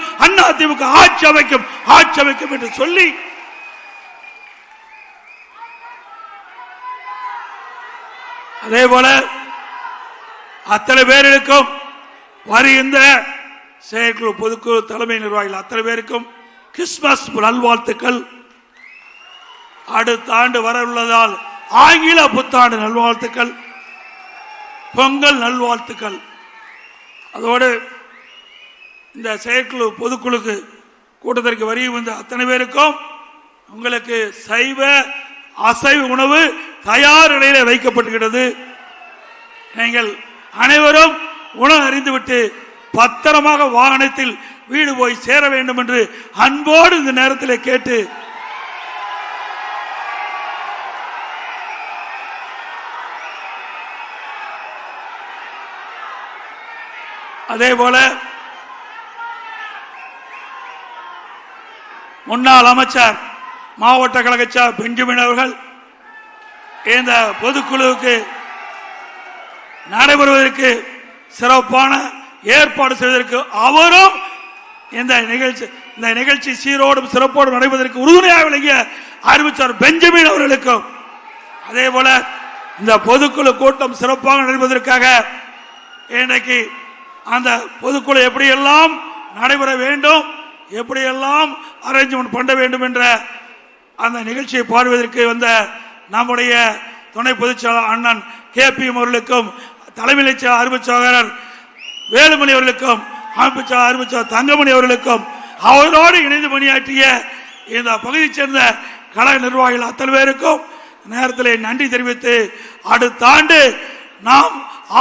அதிமுக ஆட்சி அமைக்கும் என்று சொல்லி அதே போல அத்தனை பேருக்கும் வருகின்ற செயற்குழு பொதுக்குழு தலைமை நிர்வாகிகள் அத்தனை பேருக்கும் கிறிஸ்துமஸ் நல்வாழ்த்துக்கள். அடுத்த ஆண்டு வர உள்ளதால் ஆங்கில புத்தாண்டு நல்வாழ்த்துக்கள், பொங்கல் நல்வாழ்த்துக்கள். அதோடு இந்த செயற்குழு பொதுக்குழுக்கு கூட்டத்திற்கு வருகை வந்த அத்தனை பேருக்கும் உங்களுக்கு சைவ அசைவ உணவு தயார் நிலையில் வைக்கப்பட்டுகிறது. நீங்கள் அனைவரும் உணவு அறிந்துவிட்டு பத்திரமாக வாகனத்தில் வீடு போய் சேர வேண்டும் என்று அன்போடு இந்த நேரத்தில் கேட்டு அதே போல முன்னாள் அமைச்சர் மாவட்ட கழக பெஞ்சமின் அவர்கள் இந்த பொதுக்குழுவுக்கு நடைபெறுவதற்கு சிறப்பான ஏற்பாடு செய்வதற்கு அவரும் இந்த நிகழ்ச்சி சீரோடும் சிறப்போடும் நடைபெறுவதற்கு உறுதுணையாக விளங்கிய அறிவிச்சார் பெஞ்சமின் அவர்களுக்கும் அதே போல இந்த பொதுக்குழு கூட்டம் சிறப்பாக நடைபெறுவதற்காக இன்றைக்கு அந்த பொதுக்குழு எப்படியெல்லாம் நடைபெற வேண்டும், எப்படியெல்லாம் அரேஞ்ச்மெண்ட் பண்ண வேண்டும் என்ற அந்த நிகழ்ச்சியை பார்வையிற்கு வந்த நம்முடைய துணை பொதுச்செயலாளர் அண்ணன் KPM அவர்களுக்கும், தலைமை செயலாளர் அருமை சகோதரர் வேலுமணி அவர்களுக்கும், அமைப்பு செயலாளர் அருமை சகோதரர் தங்கமணி அவர்களுக்கும், அவரோடு இணைந்து பணியாற்றிய இந்த பகுதியை சேர்ந்த கழக நிர்வாகிகள் அத்தனை பேருக்கும் நேரத்தில் நன்றி தெரிவித்து, அடுத்த ஆண்டு நாம்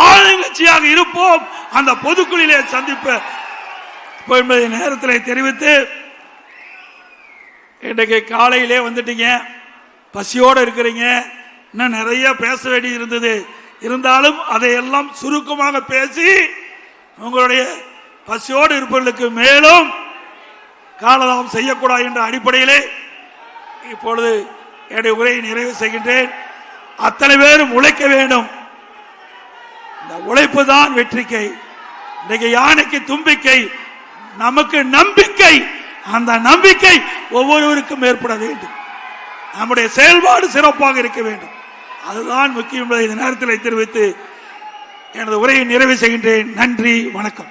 ஆளுங்கட்சியாக இருப்போம், அந்த பொதுக்குழுவிலே சந்திப்போம் என்பதை நேரத்தில் தெரிவித்து, இன்றைக்கு காலையிலே வந்துட்டீங்க, பசியோடு இருக்கிறீங்க, இன்னும் நிறைய பேச வேண்டி இருந்தது. இருந்தாலும் அதையெல்லாம் சுருக்கமாக பேசி உங்களுடைய பசியோடு இருப்பவர்களுக்கு மேலும் காலதாமம் செய்யக்கூடாது என்ற அடிப்படையிலே இப்பொழுது என்னுடைய உரையை நிறைவு செய்கின்றேன். அத்தனை பேரும் உழைக்க வேண்டும். இந்த உழைப்பு தான் வெற்றிக்கை. இன்றைக்கு யானைக்கு தும்பிக்கை, நமக்கு நம்பிக்கை. அந்த நம்பிக்கை ஒவ்வொருவருக்கும் ஏற்பட வேண்டும். நம்முடைய செயல்பாடு சிறப்பாக இருக்க வேண்டும். அதுதான் முக்கியம் என்பதை இந்த நேரத்தில் தெரிவித்து எனது உரையை நிறைவு செய்கின்றேன். நன்றி, வணக்கம்.